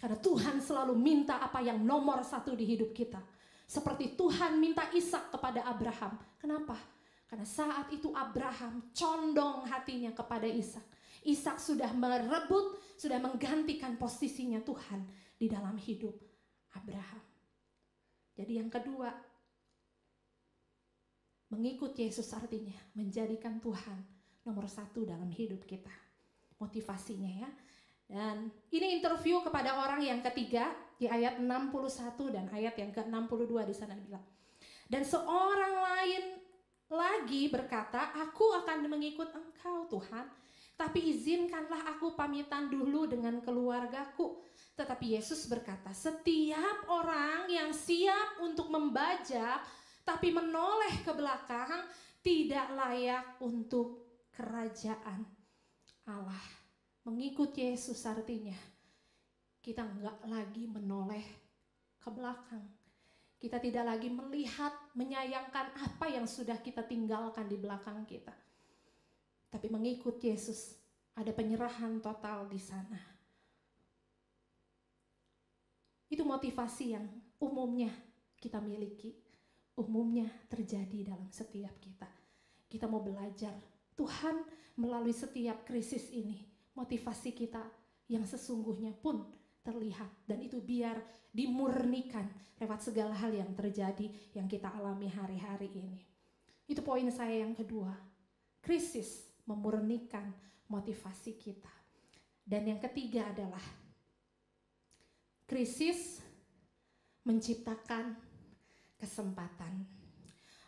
Karena Tuhan selalu minta apa yang nomor 1 di hidup kita. Seperti Tuhan minta Ishak kepada Abraham. Kenapa? Karena saat itu Abraham condong hatinya kepada Ishak. Ishak sudah merebut, sudah menggantikan posisinya Tuhan di dalam hidup Abraham. Jadi yang kedua, mengikut Yesus artinya menjadikan Tuhan nomor 1 dalam hidup kita. Motivasinya ya. Dan ini interview kepada orang yang ketiga di ayat 61 dan ayat yang ke-62 di sana dibilang. Dan seorang lain lagi berkata, "Aku akan mengikut engkau Tuhan, tapi izinkanlah aku pamitan dulu dengan keluargaku." Tetapi Yesus berkata, "Setiap orang yang siap untuk membajak tapi menoleh ke belakang tidak layak untuk kerajaan Allah." Mengikut Yesus artinya kita enggak lagi menoleh ke belakang. Kita tidak lagi melihat, menyayangkan apa yang sudah kita tinggalkan di belakang kita. Tapi mengikut Yesus ada penyerahan total di sana. Itu motivasi yang umumnya kita miliki, umumnya terjadi dalam setiap kita. Kita mau belajar, Tuhan melalui setiap krisis ini, motivasi kita yang sesungguhnya pun terlihat, dan itu biar dimurnikan lewat segala hal yang terjadi yang kita alami hari-hari ini. Itu poin saya yang kedua. Krisis memurnikan motivasi kita. Dan yang ketiga adalah krisis menciptakan kesempatan.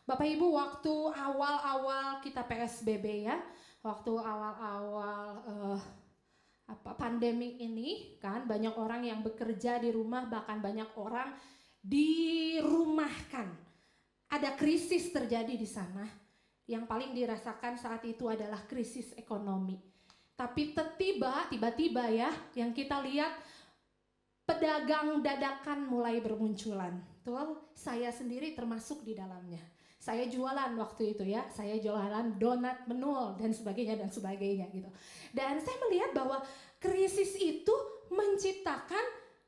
Bapak Ibu, waktu awal-awal kita PSBB ya, waktu awal-awal pandemi ini kan banyak orang yang bekerja di rumah, bahkan banyak orang dirumahkan. Ada krisis terjadi di sana. Yang paling dirasakan saat itu adalah krisis ekonomi. Tapi tiba-tiba ya, yang kita lihat pedagang dadakan mulai bermunculan. Betul, saya sendiri termasuk di dalamnya. Saya jualan waktu itu ya, saya jualan donat menul dan sebagainya gitu. Dan saya melihat bahwa krisis itu menciptakan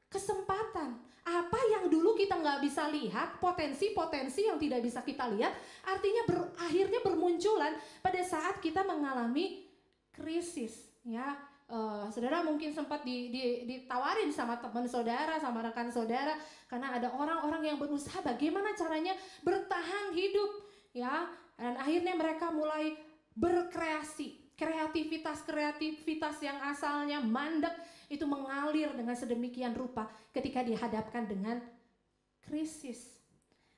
kesempatan. Apa yang dulu kita nggak bisa lihat, potensi-potensi yang tidak bisa kita lihat, artinya akhirnya bermunculan pada saat kita mengalami krisis. Ya, saudara mungkin sempat ditawarin sama teman saudara, sama rekan saudara, karena ada orang-orang yang berusaha bagaimana caranya bertahan hidup, ya, dan akhirnya mereka mulai berkreasi. Kreativitas yang asalnya mandek itu mengalir dengan sedemikian rupa ketika dihadapkan dengan krisis.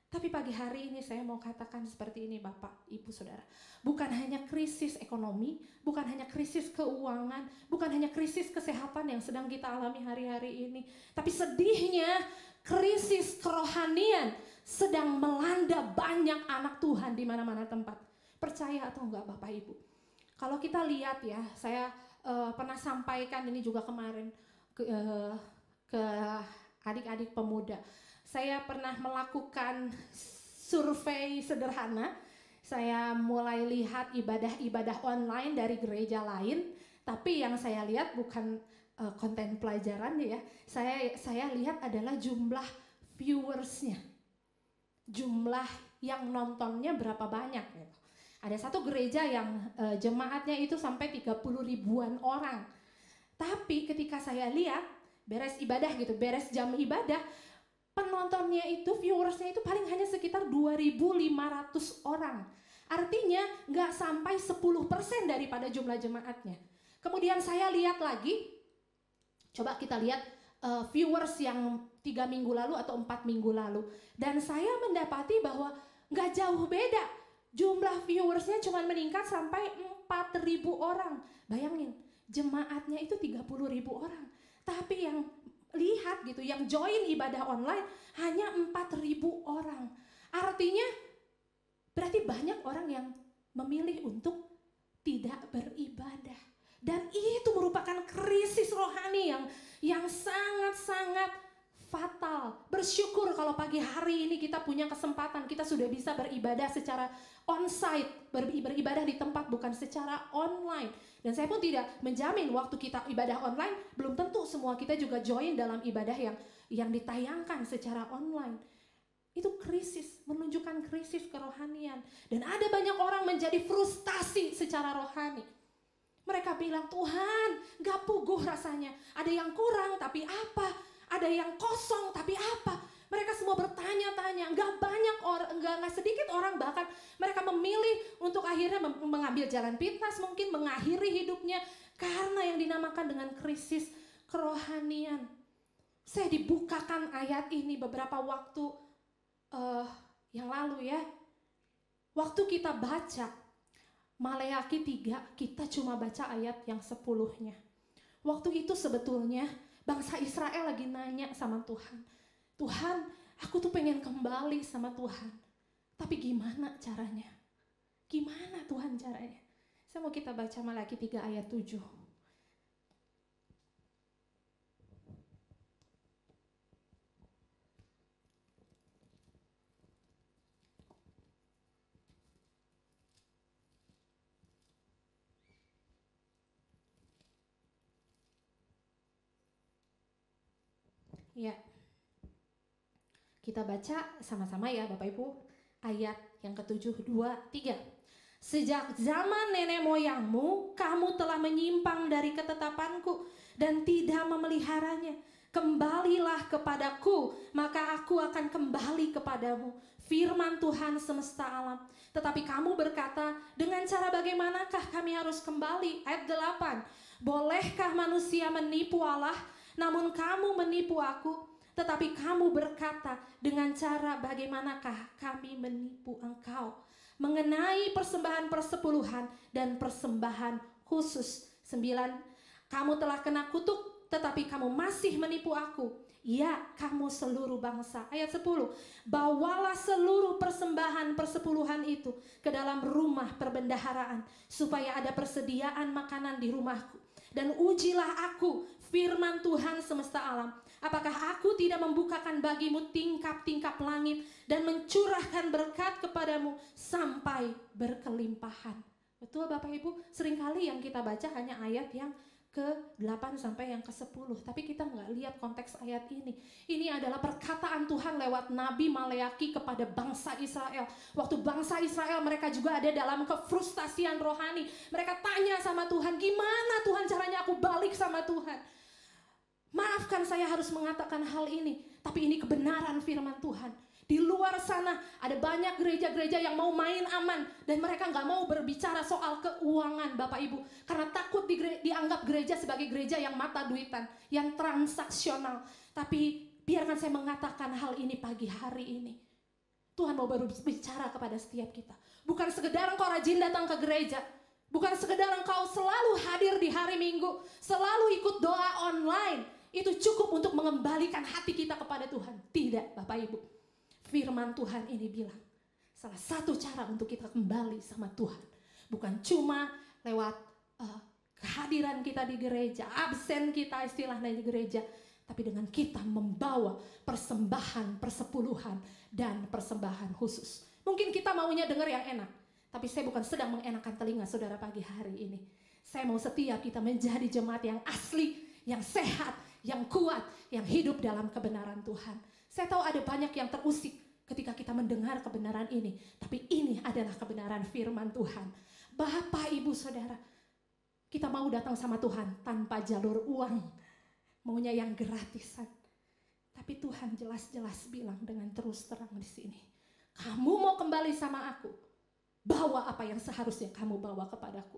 Tapi pagi hari ini saya mau katakan seperti ini Bapak, Ibu, Saudara. Bukan hanya krisis ekonomi, bukan hanya krisis keuangan, bukan hanya krisis kesehatan yang sedang kita alami hari-hari ini. Tapi sedihnya krisis kerohanian sedang melanda banyak anak Tuhan di mana-mana tempat. Percaya atau enggak Bapak Ibu? Kalau kita lihat ya, saya pernah sampaikan ini juga kemarin ke adik-adik pemuda. Saya pernah melakukan survei sederhana. Saya mulai lihat ibadah-ibadah online dari gereja lain, tapi yang saya lihat bukan konten pelajaran ya. Saya lihat adalah jumlah viewersnya, jumlah yang nontonnya berapa banyak gitu. Ada satu gereja yang jemaatnya itu sampai 30 ribuan orang. Tapi ketika saya lihat beres ibadah gitu, beres jam ibadah, penontonnya itu, viewersnya itu paling hanya sekitar 2.500 orang. Artinya nggak sampai 10% daripada jumlah jemaatnya. Kemudian saya lihat lagi, coba kita lihat viewers yang 3 minggu lalu atau 4 minggu lalu. Dan saya mendapati bahwa nggak jauh beda. Jumlah viewersnya cuma meningkat sampai 4.000 orang. Bayangin, jemaatnya itu 30.000 orang. Tapi yang lihat gitu, yang join ibadah online hanya 4.000 orang. Artinya berarti banyak orang yang memilih untuk tidak beribadah. Dan itu merupakan krisis rohani yang sangat-sangat fatal. Bersyukur kalau pagi hari ini kita punya kesempatan, kita sudah bisa beribadah secara on-site, beribadah di tempat bukan secara online. Dan saya pun tidak menjamin waktu kita ibadah online, belum tentu semua kita juga join dalam ibadah yang ditayangkan secara online. Itu krisis, menunjukkan krisis kerohanian. Dan ada banyak orang menjadi frustasi secara rohani. Mereka bilang, Tuhan gak puguh rasanya, ada yang kurang tapi apa? Ada yang kosong tapi apa? Mereka semua bertanya-tanya, nggak sedikit orang bahkan mereka memilih untuk akhirnya mengambil jalan pintas, mungkin mengakhiri hidupnya karena yang dinamakan dengan krisis kerohanian. Saya dibukakan ayat ini beberapa waktu yang lalu ya. Waktu kita baca Maleakhi 3, kita cuma baca ayat yang 10-nya. Waktu itu sebetulnya bangsa Israel lagi nanya sama Tuhan, Tuhan, aku tuh pengen kembali sama Tuhan, tapi gimana caranya? Gimana Tuhan caranya? Saya mau kita baca Maleakhi 3 ayat 7. Ya, kita baca sama-sama ya Bapak Ibu, ayat yang ke-7, 2, 3. Sejak zaman nenek moyangmu, kamu telah menyimpang dari ketetapanku dan tidak memeliharanya. Kembalilah kepadaku, maka aku akan kembali kepadamu. Firman Tuhan semesta alam. Tetapi kamu berkata, dengan cara bagaimanakah kami harus kembali? Ayat 8. Bolehkah manusia menipu Allah? Namun kamu menipu aku, tetapi kamu berkata, dengan cara bagaimanakah kami menipu engkau? Mengenai persembahan persepuluhan dan persembahan khusus. 9. Kamu telah kena kutuk, tetapi kamu masih menipu aku. Ya, kamu seluruh bangsa. Ayat 10. Bawalah seluruh persembahan persepuluhan itu ke dalam rumah perbendaharaan, supaya ada persediaan makanan di rumahku. Dan ujilah aku, firman Tuhan semesta alam. Apakah aku tidak membukakan bagimu tingkap-tingkap langit dan mencurahkan berkat kepadamu sampai berkelimpahan. Betul Bapak Ibu, seringkali yang kita baca hanya ayat yang ke-8 sampai yang ke-10. Tapi kita nggak lihat konteks ayat ini. Ini adalah perkataan Tuhan lewat Nabi Maleaki kepada bangsa Israel. Waktu bangsa Israel mereka juga ada dalam kefrustasian rohani. Mereka tanya sama Tuhan, gimana Tuhan caranya aku balik sama Tuhan? Maafkan saya harus mengatakan hal ini. Tapi ini kebenaran firman Tuhan. Di luar sana ada banyak gereja-gereja yang mau main aman. Dan mereka gak mau berbicara soal keuangan Bapak Ibu. Karena takut dianggap gereja sebagai gereja yang mata duitan. Yang transaksional. Tapi biarkan saya mengatakan hal ini pagi hari ini. Tuhan mau berbicara kepada setiap kita. Bukan sekedar engkau rajin datang ke gereja. Bukan sekedar engkau selalu hadir di hari Minggu. Selalu ikut doa online. Itu cukup untuk mengembalikan hati kita kepada Tuhan. Tidak Bapak Ibu. Firman Tuhan ini bilang, salah satu cara untuk kita kembali sama Tuhan, bukan cuma lewat kehadiran kita di gereja, absen kita istilahnya di gereja, tapi dengan kita membawa persembahan, persepuluhan, dan persembahan khusus. Mungkin kita maunya dengar yang enak, tapi saya bukan sedang mengenakan telinga saudara pagi hari ini. Saya mau setiap kita menjadi jemaat yang asli, yang sehat, yang kuat, yang hidup dalam kebenaran Tuhan. Saya tahu ada banyak yang terusik ketika kita mendengar kebenaran ini. Tapi ini adalah kebenaran firman Tuhan. Bapak, Ibu, Saudara, kita mau datang sama Tuhan tanpa jalur uang. Maunya yang gratisan. Tapi Tuhan jelas-jelas bilang dengan terus terang di sini. Kamu mau kembali sama aku. Bawa apa yang seharusnya kamu bawa kepadaku.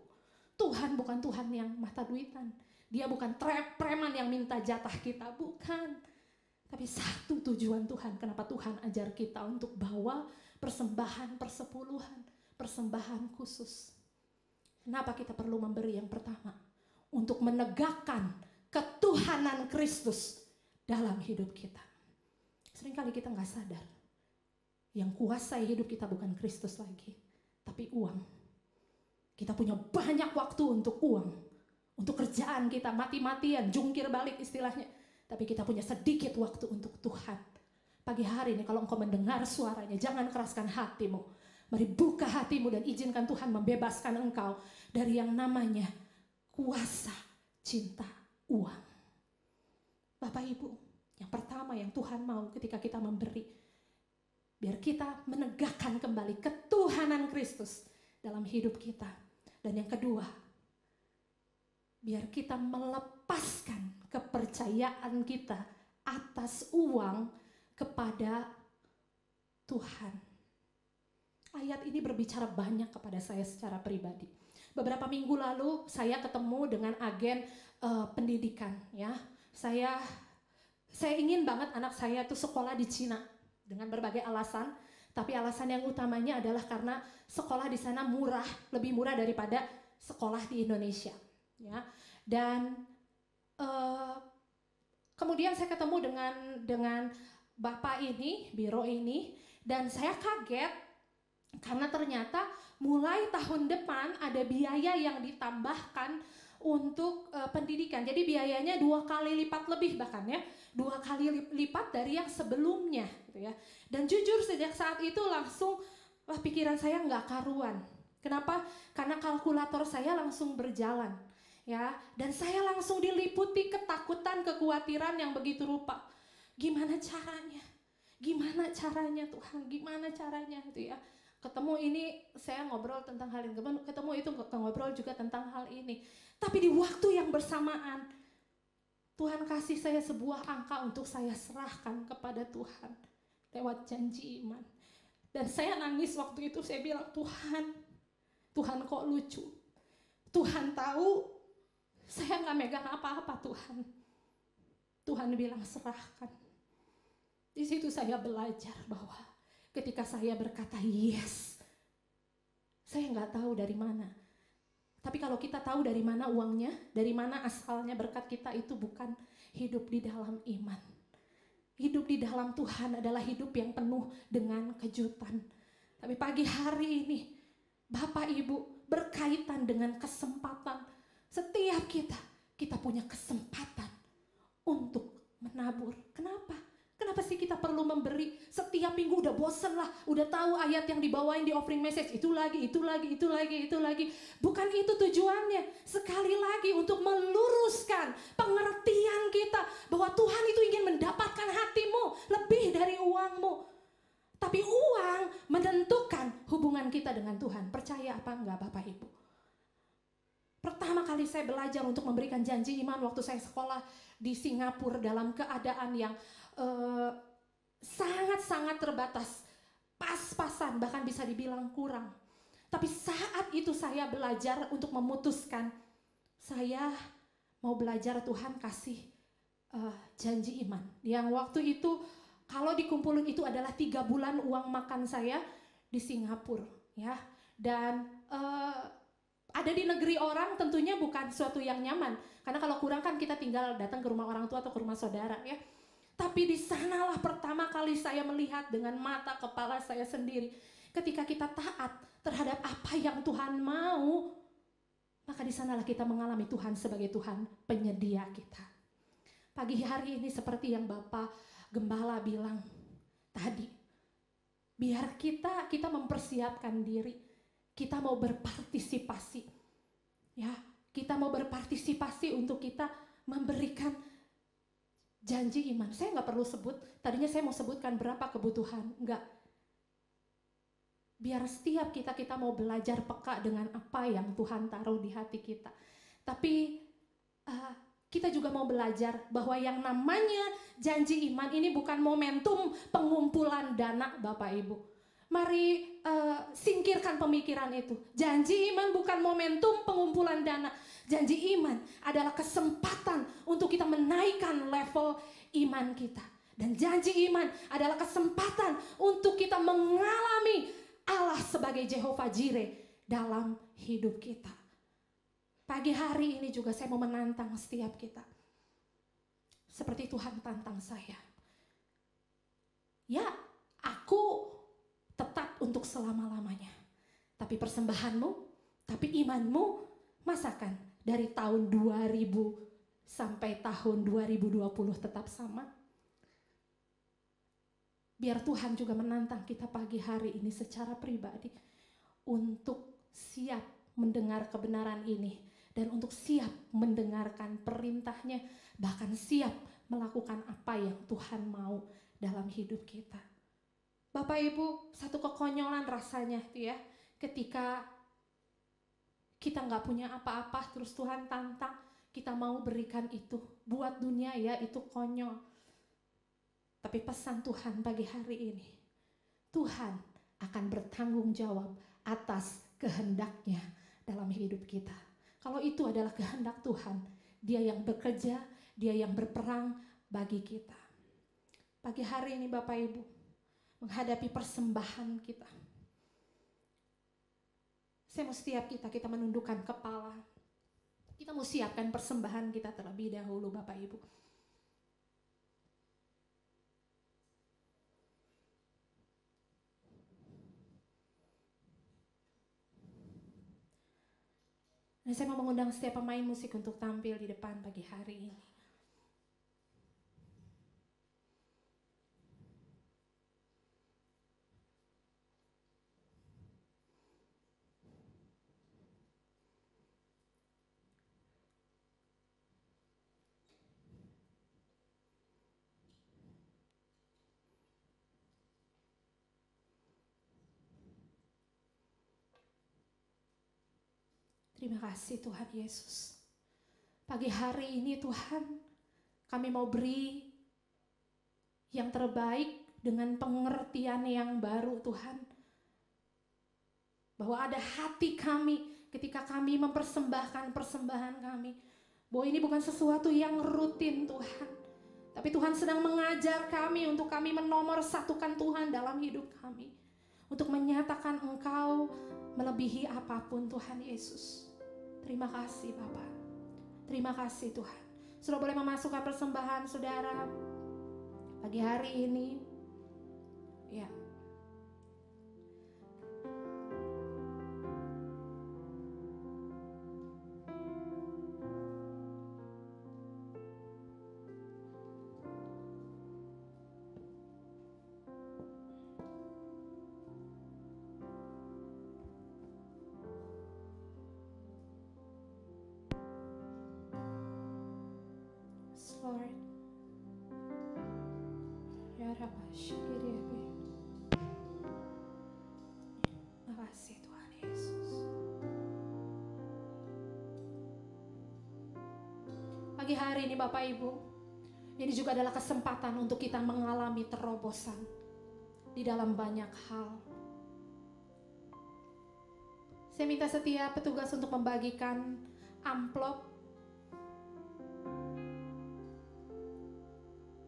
Tuhan bukan Tuhan yang mata duitan. Dia bukan preman yang minta jatah kita. Bukan. Tapi satu tujuan Tuhan, kenapa Tuhan ajar kita untuk bawa persembahan persepuluhan, persembahan khusus. Kenapa kita perlu memberi? Yang pertama, untuk menegakkan ketuhanan Kristus dalam hidup kita. Seringkali kita nggak sadar, yang kuasai hidup kita bukan Kristus lagi, tapi uang. Kita punya banyak waktu untuk uang, untuk kerjaan kita mati-matian, jungkir balik istilahnya. Tapi kita punya sedikit waktu untuk Tuhan. Pagi hari ini kalau engkau mendengar suaranya, jangan keraskan hatimu. Mari buka hatimu dan izinkan Tuhan membebaskan engkau dari yang namanya kuasa cinta uang. Bapak Ibu, yang pertama yang Tuhan mau ketika kita memberi, biar kita menegakkan kembali ketuhanan Kristus dalam hidup kita. Dan yang kedua, biar kita melepaskan kepercayaan kita atas uang kepada Tuhan. Ayat ini berbicara banyak kepada saya secara pribadi. Beberapa minggu lalu saya ketemu dengan agen pendidikan. Ya, saya ingin banget anak saya tuh sekolah di Cina dengan berbagai alasan. Tapi alasan yang utamanya adalah karena sekolah di sana murah, lebih murah daripada sekolah di Indonesia. Ya, dan kemudian saya ketemu dengan bapak ini, biro ini, dan saya kaget karena ternyata mulai tahun depan ada biaya yang ditambahkan untuk pendidikan. Jadi biayanya 2 kali lipat lebih bahkan ya, 2 kali lipat dari yang sebelumnya gitu ya. Dan jujur sejak saat itu langsung pikiran saya nggak karuan. Kenapa? Karena kalkulator saya langsung berjalan. Ya, dan saya langsung diliputi ketakutan, kekhawatiran yang begitu rupa. Gimana caranya? Gimana caranya Tuhan? Gimana caranya gitu ya? Ketemu ini saya ngobrol tentang hal ini, ketemu itu ngobrol juga tentang hal ini. Tapi di waktu yang bersamaan Tuhan kasih saya sebuah angka untuk saya serahkan kepada Tuhan lewat janji iman. Dan saya nangis waktu itu, saya bilang, Tuhan kok lucu. Tuhan tahu saya nggak megang apa-apa Tuhan. Tuhan bilang serahkan. Di situ saya belajar bahwa ketika saya berkata yes, saya nggak tahu dari mana. Tapi kalau kita tahu dari mana uangnya, dari mana asalnya, berkat kita itu bukan hidup di dalam iman. Hidup di dalam Tuhan adalah hidup yang penuh dengan kejutan. Tapi pagi hari ini, Bapak Ibu, berkaitan dengan kesempatan. Setiap kita punya kesempatan untuk menabur. Kenapa? Kenapa sih kita perlu memberi? Setiap minggu udah bosen lah, udah tahu ayat yang dibawain di offering message, itu lagi. Bukan itu tujuannya. Sekali lagi untuk meluruskan pengertian kita bahwa Tuhan itu ingin mendapatkan hatimu lebih dari uangmu. Tapi uang menentukan hubungan kita dengan Tuhan. Percaya apa enggak Bapak Ibu? Pertama kali saya belajar untuk memberikan janji iman waktu saya sekolah di Singapura dalam keadaan yang sangat-sangat terbatas, pas-pasan, bahkan bisa dibilang kurang. Tapi saat itu saya belajar untuk memutuskan, saya mau belajar Tuhan kasih janji iman. Yang waktu itu kalau dikumpulin itu adalah 3 bulan uang makan saya di Singapura, ya. Dan ada di negeri orang tentunya bukan suatu yang nyaman, karena kalau kurang kan kita tinggal datang ke rumah orang tua atau ke rumah saudara, ya. Tapi di sanalah pertama kali saya melihat dengan mata kepala saya sendiri. Ketika kita taat terhadap apa yang Tuhan mau, maka di sanalah kita mengalami Tuhan sebagai Tuhan penyedia kita. Pagi hari ini seperti yang Bapak Gembala bilang tadi, biar kita mempersiapkan diri, kita mau berpartisipasi, ya, kita mau berpartisipasi untuk kita memberikan janji iman. Saya nggak perlu sebut, tadinya saya mau sebutkan berapa kebutuhan, enggak. Biar setiap kita mau belajar peka dengan apa yang Tuhan taruh di hati kita. Tapi kita juga mau belajar bahwa yang namanya janji iman ini bukan momentum pengumpulan dana Bapak Ibu. Mari singkirkan pemikiran itu. Janji iman bukan momentum pengumpulan dana. Janji iman adalah kesempatan untuk kita menaikkan level iman kita. Dan janji iman adalah kesempatan untuk kita mengalami Allah sebagai Jehovah Jireh dalam hidup kita. Pagi hari ini juga saya mau menantang setiap kita. Seperti Tuhan tantang saya. Ya, aku tetap untuk selama-lamanya. Tapi persembahanmu, tapi imanmu, masakan dari tahun 2000 sampai tahun 2020 tetap sama? Biar Tuhan juga menantang kita pagi hari ini secara pribadi untuk siap mendengar kebenaran ini dan untuk siap mendengarkan perintahnya, bahkan siap melakukan apa yang Tuhan mau dalam hidup kita. Bapak Ibu, satu kekonyolan rasanya itu ya, ketika kita nggak punya apa-apa terus Tuhan tantang kita mau berikan itu buat dunia, ya itu konyol. Tapi pesan Tuhan pagi hari ini, Tuhan akan bertanggung jawab atas kehendaknya dalam hidup kita. Kalau itu adalah kehendak Tuhan, Dia yang bekerja, Dia yang berperang bagi kita. Pagi hari ini Bapak Ibu, menghadapi persembahan kita, saya mau setiap kita menundukkan kepala. Kita mau siapkan persembahan kita terlebih dahulu Bapak Ibu. Dan saya mau mengundang setiap pemain musik untuk tampil di depan pagi hari ini. Terima kasih Tuhan Yesus. Pagi hari ini Tuhan, kami mau beri yang terbaik dengan pengertian yang baru Tuhan. Bahwa ada hati kami ketika kami mempersembahkan persembahan kami. Bahwa ini bukan sesuatu yang rutin Tuhan. Tapi Tuhan sedang mengajar kami untuk kami menomorsatukan Tuhan dalam hidup kami. Untuk menyatakan Engkau melebihi apapun Tuhan Yesus. Terima kasih Bapak. Terima kasih Tuhan. Sudah boleh memasukkan persembahan saudara pagi hari ini. Ya. Lord. Ya Rabbi, syukuri. Makasih Tuhan Yesus. Pagi hari ini Bapak Ibu, ini juga adalah kesempatan untuk kita mengalami terobosan di dalam banyak hal. Saya minta setiap petugas untuk membagikan amplop.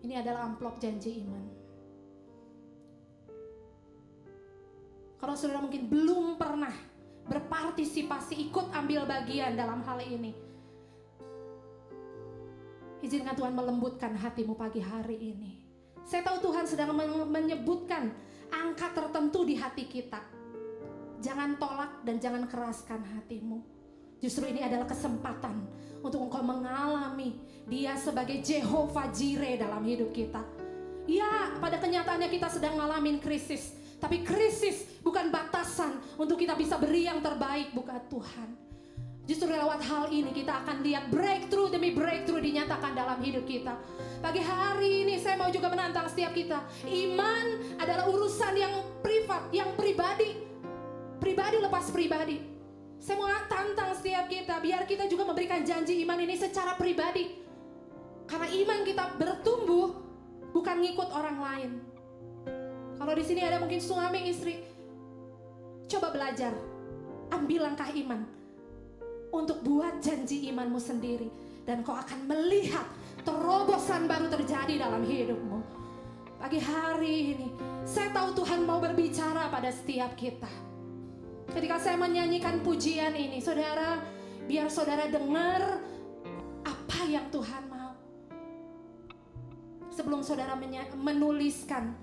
Ini adalah amplop janji iman. Kalau saudara mungkin belum pernah berpartisipasi, ikut ambil bagian dalam hal ini, izinkan Tuhan melembutkan hatimu pagi hari ini. Saya tahu Tuhan sedang menyebutkan angka tertentu di hati kita. Jangan tolak dan jangan keraskan hatimu. Justru ini adalah kesempatan untuk engkau mengalami Dia sebagai Jehovah Jireh dalam hidup kita. Ya, pada kenyataannya kita sedang ngalamin krisis. Tapi krisis bukan batasan untuk kita bisa beri yang terbaik, bukan Tuhan. Justru lewat hal ini kita akan lihat breakthrough demi breakthrough dinyatakan dalam hidup kita. Pagi hari ini saya mau juga menantang setiap kita. Iman adalah urusan yang privat, yang pribadi. Pribadi lepas pribadi. Saya mau tantang setiap kita, biar kita juga memberikan janji iman ini secara pribadi. Karena iman kita bertumbuh bukan ngikut orang lain. Kalau di sini ada mungkin suami istri, coba belajar, ambil langkah iman untuk buat janji imanmu sendiri, dan kau akan melihat terobosan baru terjadi dalam hidupmu. Pagi hari ini, saya tahu Tuhan mau berbicara pada setiap kita. Ketika saya menyanyikan pujian ini, saudara, biar saudara dengar apa yang Tuhan mau. Sebelum saudara menuliskan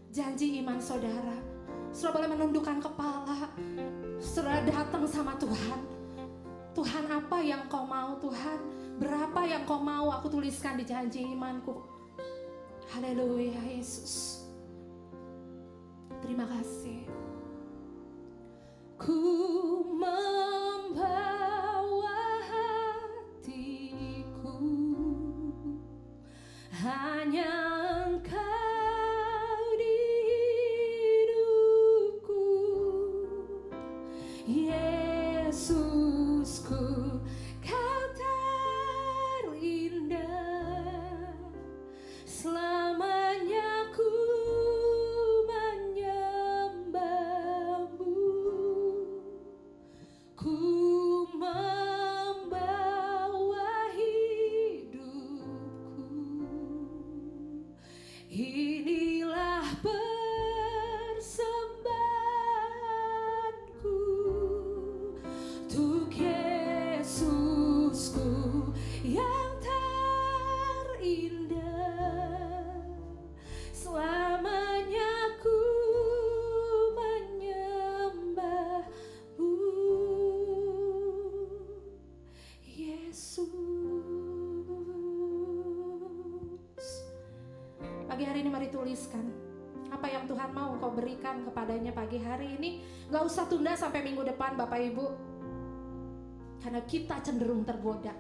janji iman saudara, saudara boleh menundukkan kepala. Saudara datang sama Tuhan. Tuhan, apa yang kau mau Tuhan? Berapa yang kau mau aku tuliskan di janji imanku? Haleluya Yesus. Terima kasih. Ku membawa hatiku, hanya Engkau di hidupku, Yesusku, Kau terindah, selamanya ku menyembahmu. Ku membawa hidupku, inilah persembahanku untuk Yesusku yang terindah, selamanya ku menyembahmu, Yesus. Pagi hari ini mari tuliskan apa yang Tuhan mau kau berikan kepadanya pagi hari ini. Gak usah tunda sampai minggu depan Bapak Ibu, karena kita cenderung tergoda.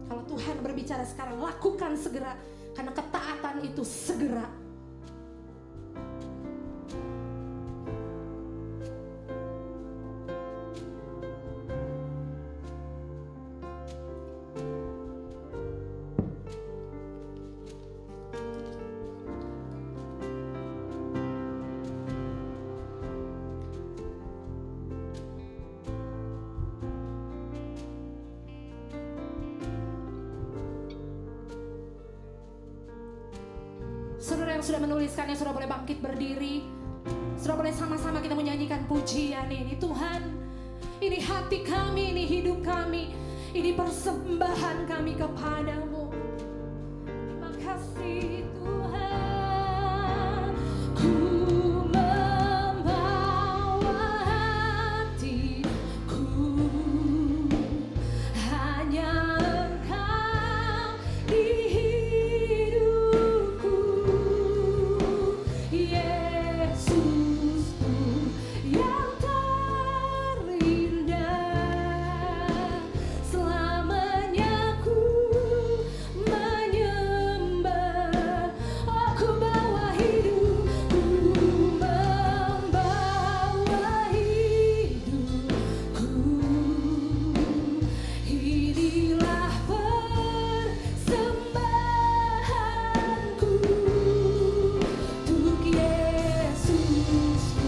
Kalau Tuhan berbicara sekarang, lakukan segera, karena ketaatan itu segera. Saudara yang sudah menuliskannya, saudara boleh bangkit berdiri. Saudara boleh sama-sama kita menyanyikan pujian ini. Tuhan, Ini hati kami, ini hidup kami, ini persembahan kami kepadamu. Terima kasih Tuhan. Ku membawa hatiku, hanya Engkau di hidupku. Yesusku yang terindah, selamanya ku menyembah. Aku bawa hidupku, membawa hidupku. Inilah persembahanku untuk Yesusku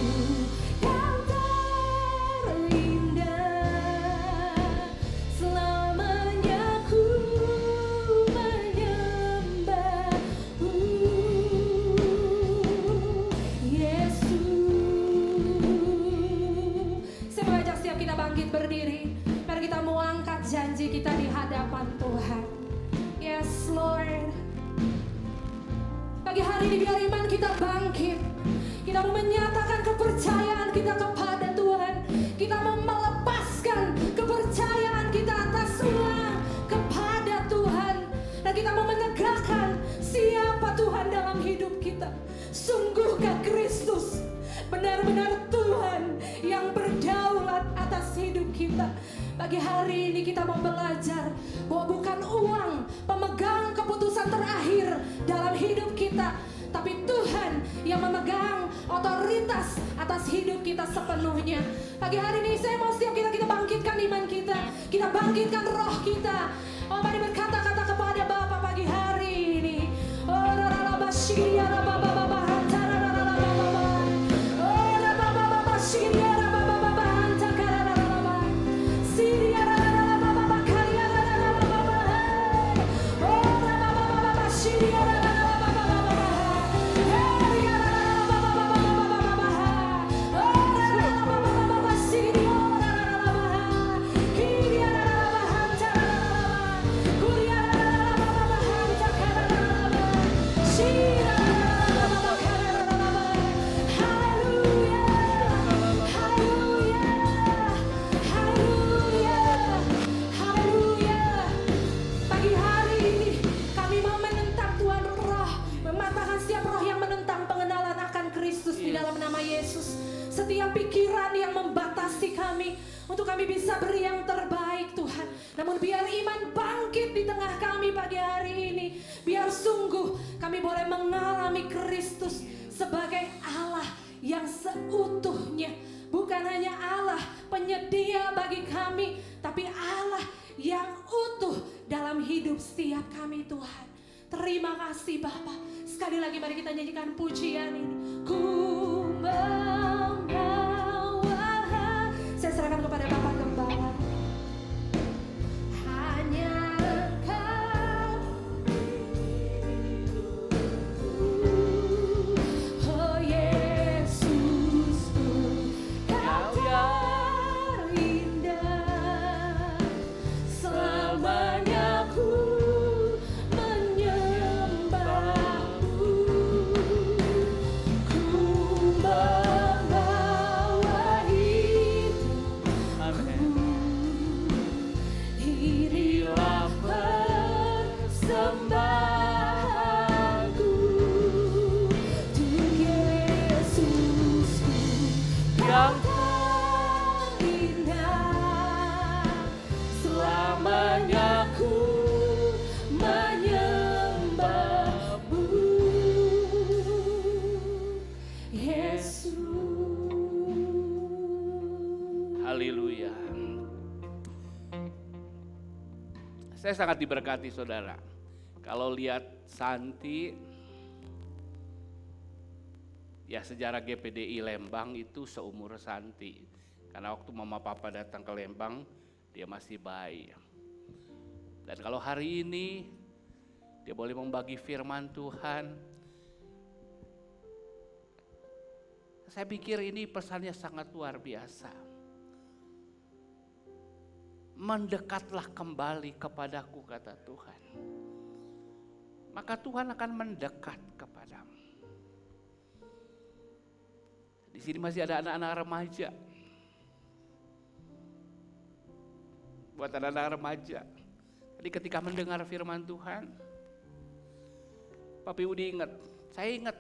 yang terindah, selamanya ku menyembahmu. Yesus. Saya mengajak setiap kita bangkit berdiri. Mari kita mau angkat janji kita di hadapan Tuhan. Yes Lord. Pagi hari ini biar iman kita bangkit. Kita mau menyatakan kepercayaan kita kepada Tuhan. Kita mau melepaskan kepercayaan kita atas uang kepada Tuhan. Dan kita mau menegakkan siapa Tuhan dalam hidup kita. Sungguhkah Kristus benar-benar Tuhan yang berdaulat atas hidup kita. Pagi hari ini kita mau belajar bahwa bukan uang pemegang keputusan terakhir dalam hidup kita, tapi Tuhan yang memegang otoritas atas hidup kita sepenuhnya. Pagi hari ini saya mau setiap kita bangkitkan iman kita, kita bangkitkan roh kita. Oh, mari berkata-kata kepada Bapa pagi hari ini. Oh, Pagi hari ini kami mau menentang Tuhan roh, mematahkan setiap roh yang menentang pengenalan akan Kristus di dalam nama Yesus. Setiap pikiran yang membatasi kami untuk kami bisa beri yang terbaik Tuhan. Namun biar iman bangkit di tengah kami pagi hari ini. Biar sungguh kami boleh mengalami Kristus sebagai Allah yang seutuhnya. Bukan hanya Allah penyedia bagi kami, tapi Allah yang utuh dalam hidup setiap kami Tuhan. Terima kasih Bapa. Sekali lagi mari kita nyanyikan pujian ini. Ku membawa, saya serahkan kepada Bapak Gembala. Hanya Engkau, oh Yesusku, Kau terindah, selamanya ku menyembahmu. Ku membawa hidupku, inilah persembahanku untuk Yesusku yang terindah, selamanya ku menyembahmu. Yesus. Haleluya. Saya sangat diberkati saudara. Kalau lihat Santi, ya sejarah GPDI Lembang itu seumur Santi. Karena waktu mama papa datang ke Lembang, dia masih bayi. Dan kalau hari ini dia boleh membagi firman Tuhan, saya pikir ini pesannya sangat luar biasa. mendekatlah kembali kepadaku, kata Tuhan. Maka Tuhan akan mendekat kepadamu. Di sini masih ada anak-anak remaja. Buat anak-anak remaja, jadi ketika mendengar firman Tuhan, Bapak Ibu diingat, saya ingat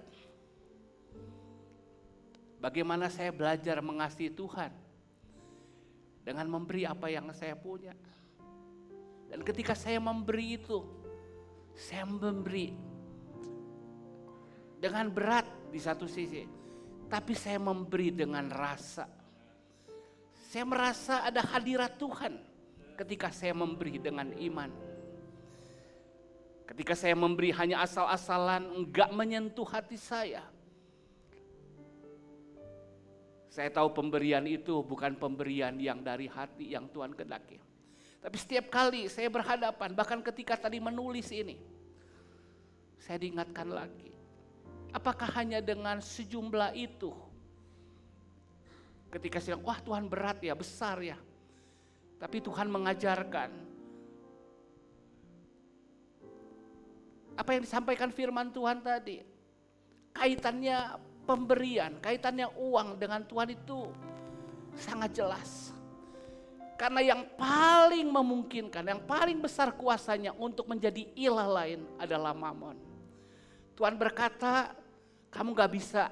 bagaimana saya belajar mengasihi Tuhan dengan memberi apa yang saya punya. Dan ketika saya memberi itu, saya memberi dengan berat di satu sisi, tapi saya memberi dengan rasa. Saya merasa ada hadirat Tuhan ketika saya memberi dengan iman. Ketika saya memberi hanya asal-asalan, enggak menyentuh hati saya. Saya tahu pemberian itu bukan pemberian yang dari hati yang Tuhan kehendaki. Tapi setiap kali saya berhadapan, bahkan ketika tadi menulis ini, saya diingatkan lagi. Apakah hanya dengan sejumlah itu? Ketika saya bilang, wah Tuhan berat ya, besar ya. Tapi Tuhan mengajarkan apa yang disampaikan firman Tuhan tadi. Kaitannya pemberian, kaitannya uang dengan Tuhan itu sangat jelas. Karena yang paling memungkinkan, yang paling besar kuasanya untuk menjadi ilah lain adalah Mamon. Tuhan berkata, kamu gak bisa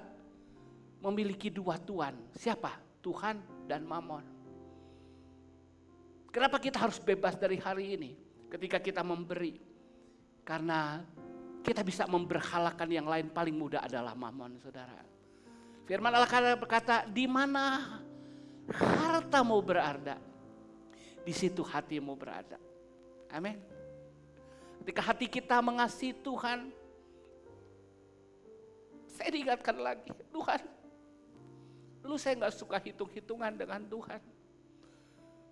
memiliki dua Tuhan. Siapa? Tuhan dan Mamon. Kenapa kita harus bebas dari hari ini ketika kita memberi? Karena kita bisa memberhalakan yang lain, paling mudah adalah Mamon, saudara. Firman Allah berkata, di mana hartamu berada, di situ hatimu berada. Amin. Ketika hati kita mengasihi Tuhan, saya diingatkan lagi, Tuhan, dulu saya gak suka hitung-hitungan dengan Tuhan.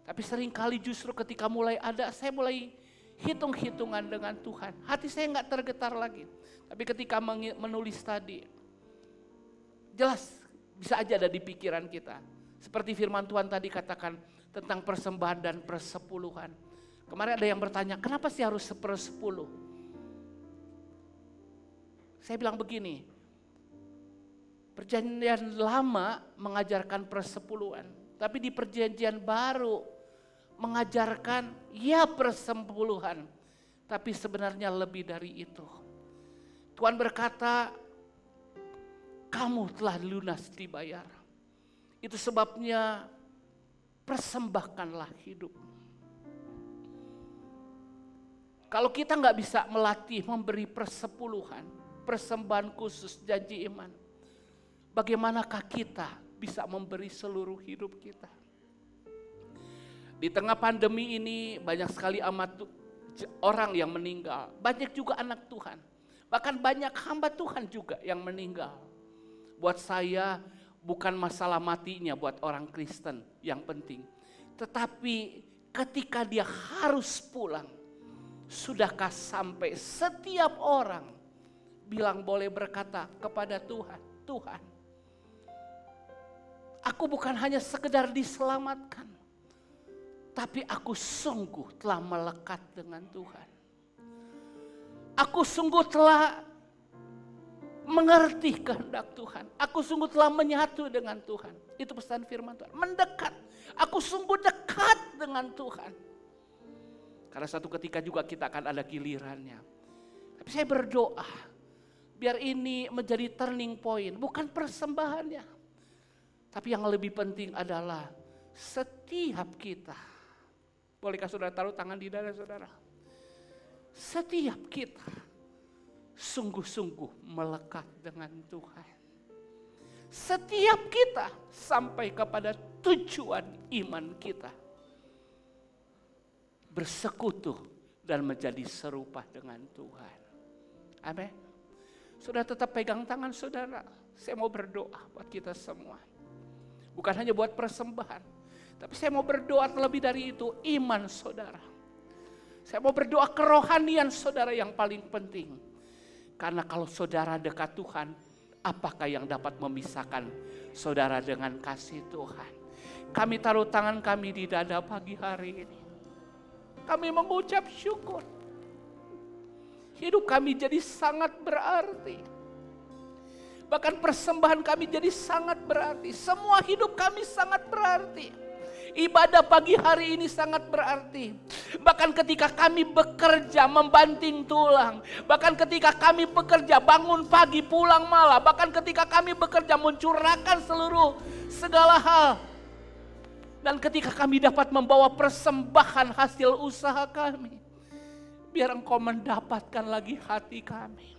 Tapi seringkali justru ketika mulai ada, saya mulai hitung-hitungan dengan Tuhan. Hati saya gak tergetar lagi. Tapi ketika menulis tadi, jelas bisa aja ada di pikiran kita. Seperti firman Tuhan tadi katakan tentang persembahan dan persepuluhan. Kemarin ada yang bertanya, kenapa sih harus 1/10? Saya bilang begini, perjanjian lama mengajarkan persepuluhan, tapi di perjanjian baru mengajarkan ya persepuluhan, tapi sebenarnya lebih dari itu. Tuhan berkata, kamu telah lunas dibayar. Itu sebabnya persembahkanlah hidup. Kalau kita nggak bisa melatih memberi persepuluhan, persembahan khusus janji iman, bagaimanakah kita bisa memberi seluruh hidup kita? Di tengah pandemi ini banyak sekali orang yang meninggal, banyak juga anak Tuhan, bahkan banyak hamba Tuhan juga yang meninggal. Buat saya bukan masalah matinya buat orang Kristen yang penting, tetapi ketika dia harus pulang, sudahkah sampai setiap orang bilang boleh berkata kepada Tuhan, Tuhan, aku bukan hanya sekedar diselamatkan, tapi aku sungguh telah melekat dengan Tuhan. Aku sungguh telah mengerti kehendak Tuhan. Aku sungguh telah menyatu dengan Tuhan. Itu pesan firman Tuhan. Mendekat. Aku sungguh dekat dengan Tuhan. Karena satu ketika juga kita akan ada gilirannya. Tapi saya berdoa, biar ini menjadi turning point. Bukan persembahannya. Tapi yang lebih penting adalah setiap kita. Bolehkah saudara taruh tangan di dada saudara? Setiap kita sungguh-sungguh melekat dengan Tuhan. Setiap kita sampai kepada tujuan iman kita. Bersekutu dan menjadi serupa dengan Tuhan. Amin. Saudara tetap pegang tangan saudara. Saya mau berdoa buat kita semua. Bukan hanya buat persembahan. Tapi saya mau berdoa terlebih dari itu, iman saudara. Saya mau berdoa kerohanian saudara yang paling penting. Karena kalau saudara dekat Tuhan, apakah yang dapat memisahkan saudara dengan kasih Tuhan? Kami taruh tangan kami di dada pagi hari ini. kami mengucap syukur. Hidup kami jadi sangat berarti. Bahkan persembahan kami jadi sangat berarti. Semua hidup kami sangat berarti. Ibadah pagi hari ini sangat berarti. Bahkan ketika kami bekerja membanting tulang. Bahkan ketika kami bekerja bangun pagi pulang malam. Bahkan ketika kami bekerja mencurahkan seluruh segala hal. Dan ketika kami dapat membawa persembahan hasil usaha kami. Biar Engkau mendapatkan lagi hati kami.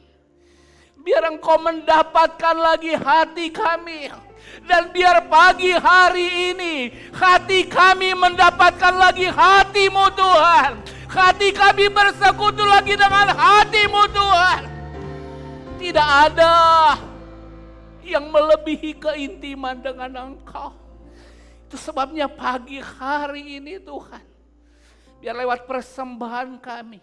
Biar Engkau mendapatkan lagi hati kami. Dan biar pagi hari ini hati kami mendapatkan lagi hati-Mu Tuhan. Hati kami bersekutu lagi dengan hati-Mu Tuhan. Tidak ada yang melebihi keintiman dengan Engkau. Itu sebabnya pagi hari ini Tuhan, biar lewat persembahan kami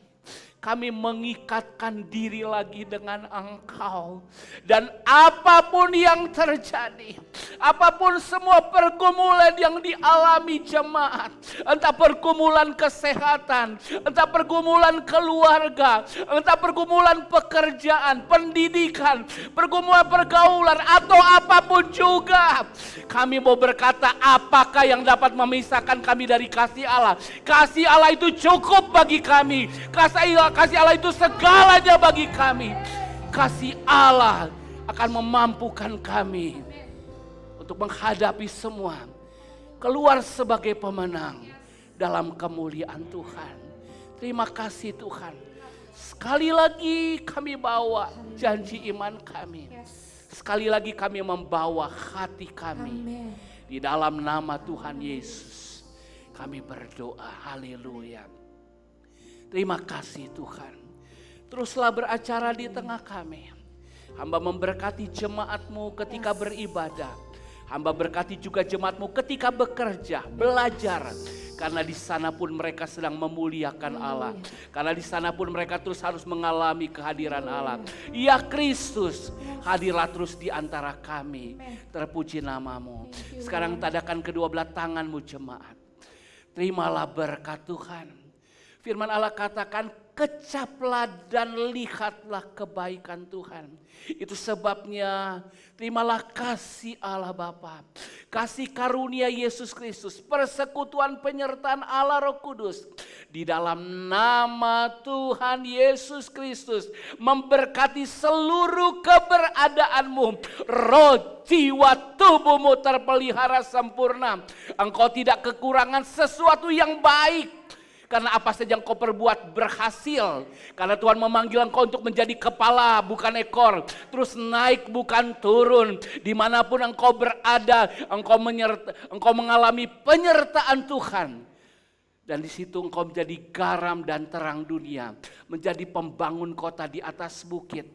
mengikatkan diri lagi dengan Engkau. Dan apapun yang terjadi, apapun semua pergumulan yang dialami jemaat, entah pergumulan kesehatan, entah pergumulan keluarga, entah pergumulan pekerjaan, pendidikan, pergumulan pergaulan, atau apapun juga, kami mau berkata, apakah yang dapat memisahkan kami dari kasih Allah? Kasih Allah itu cukup bagi kami. Kasih Allah itu segalanya bagi kami. Kasih Allah akan memampukan kami untuk menghadapi semua, keluar sebagai pemenang dalam kemuliaan Tuhan. Terima kasih Tuhan. Sekali lagi kami bawa janji iman kami. Sekali lagi kami membawa hati kami. Di dalam nama Tuhan Yesus kami berdoa. Haleluya. Terima kasih Tuhan. Teruslah beracara di tengah kami. Hamba memberkati jemaat-Mu ketika beribadah. Hamba berkati juga jemaat-Mu ketika bekerja, belajar. Karena di sana pun mereka sedang memuliakan Allah. Karena di sana pun mereka terus harus mengalami kehadiran Allah. Ya Kristus, hadirlah terus di antara kami. Terpuji nama-Mu. Sekarang tadakan kedua belah tangan-Mu jemaat. Terimalah berkat Tuhan. Firman Allah katakan, kecaplah dan lihatlah kebaikan Tuhan. Itu sebabnya terimalah kasih Allah Bapa, kasih karunia Yesus Kristus, persekutuan penyertaan Allah Roh Kudus. Di dalam nama Tuhan Yesus Kristus memberkati seluruh keberadaanmu. Roh, jiwa, tubuhmu terpelihara sempurna. Engkau tidak kekurangan sesuatu yang baik. Karena apa saja engkau perbuat berhasil. Karena Tuhan memanggil engkau untuk menjadi kepala bukan ekor. Terus naik bukan turun. Dimanapun engkau berada, engkau mengalami penyertaan Tuhan. Dan di situ engkau menjadi garam dan terang dunia. Menjadi pembangun kota di atas bukit.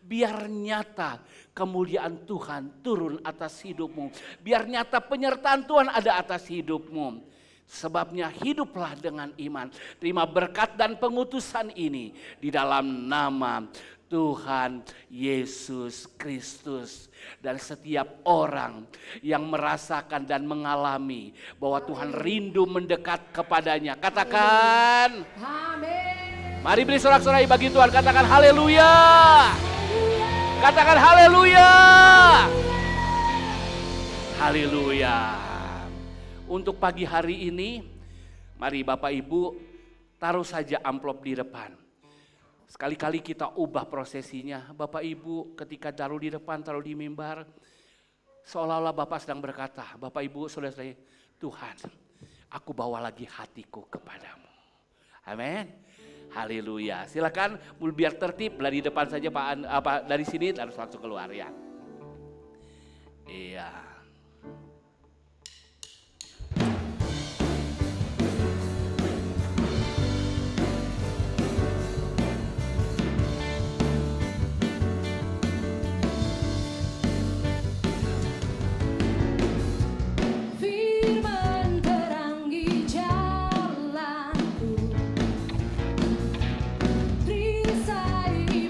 Biar nyata kemuliaan Tuhan turun atas hidupmu. Biar nyata penyertaan Tuhan ada atas hidupmu. Sebabnya hiduplah dengan iman. Terima berkat dan pengutusan ini di dalam nama Tuhan Yesus Kristus. Dan setiap orang yang merasakan dan mengalami bahwa Tuhan rindu mendekat kepadanya. Katakan amin. Mari beri sorak-sorai bagi Tuhan. Katakan haleluya. Katakan haleluya. Haleluya. Untuk pagi hari ini, mari Bapak Ibu taruh saja amplop di depan. Sekali-kali kita ubah prosesinya. Bapak Ibu ketika taruh di depan, taruh di mimbar. Seolah-olah Bapak sedang berkata, Bapak Ibu saudara-saudari, Tuhan aku bawa lagi hatiku kepadamu. Amin. Haleluya. Silakan biar tertib dari depan saja Pak, dari sini harus langsung keluar ya. Iya.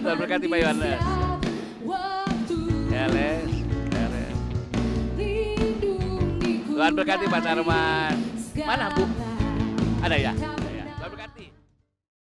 Tuhan berkati Pak Yohanes. Tuhan berkati Pak Tarman. Mana Bu? Ada ya?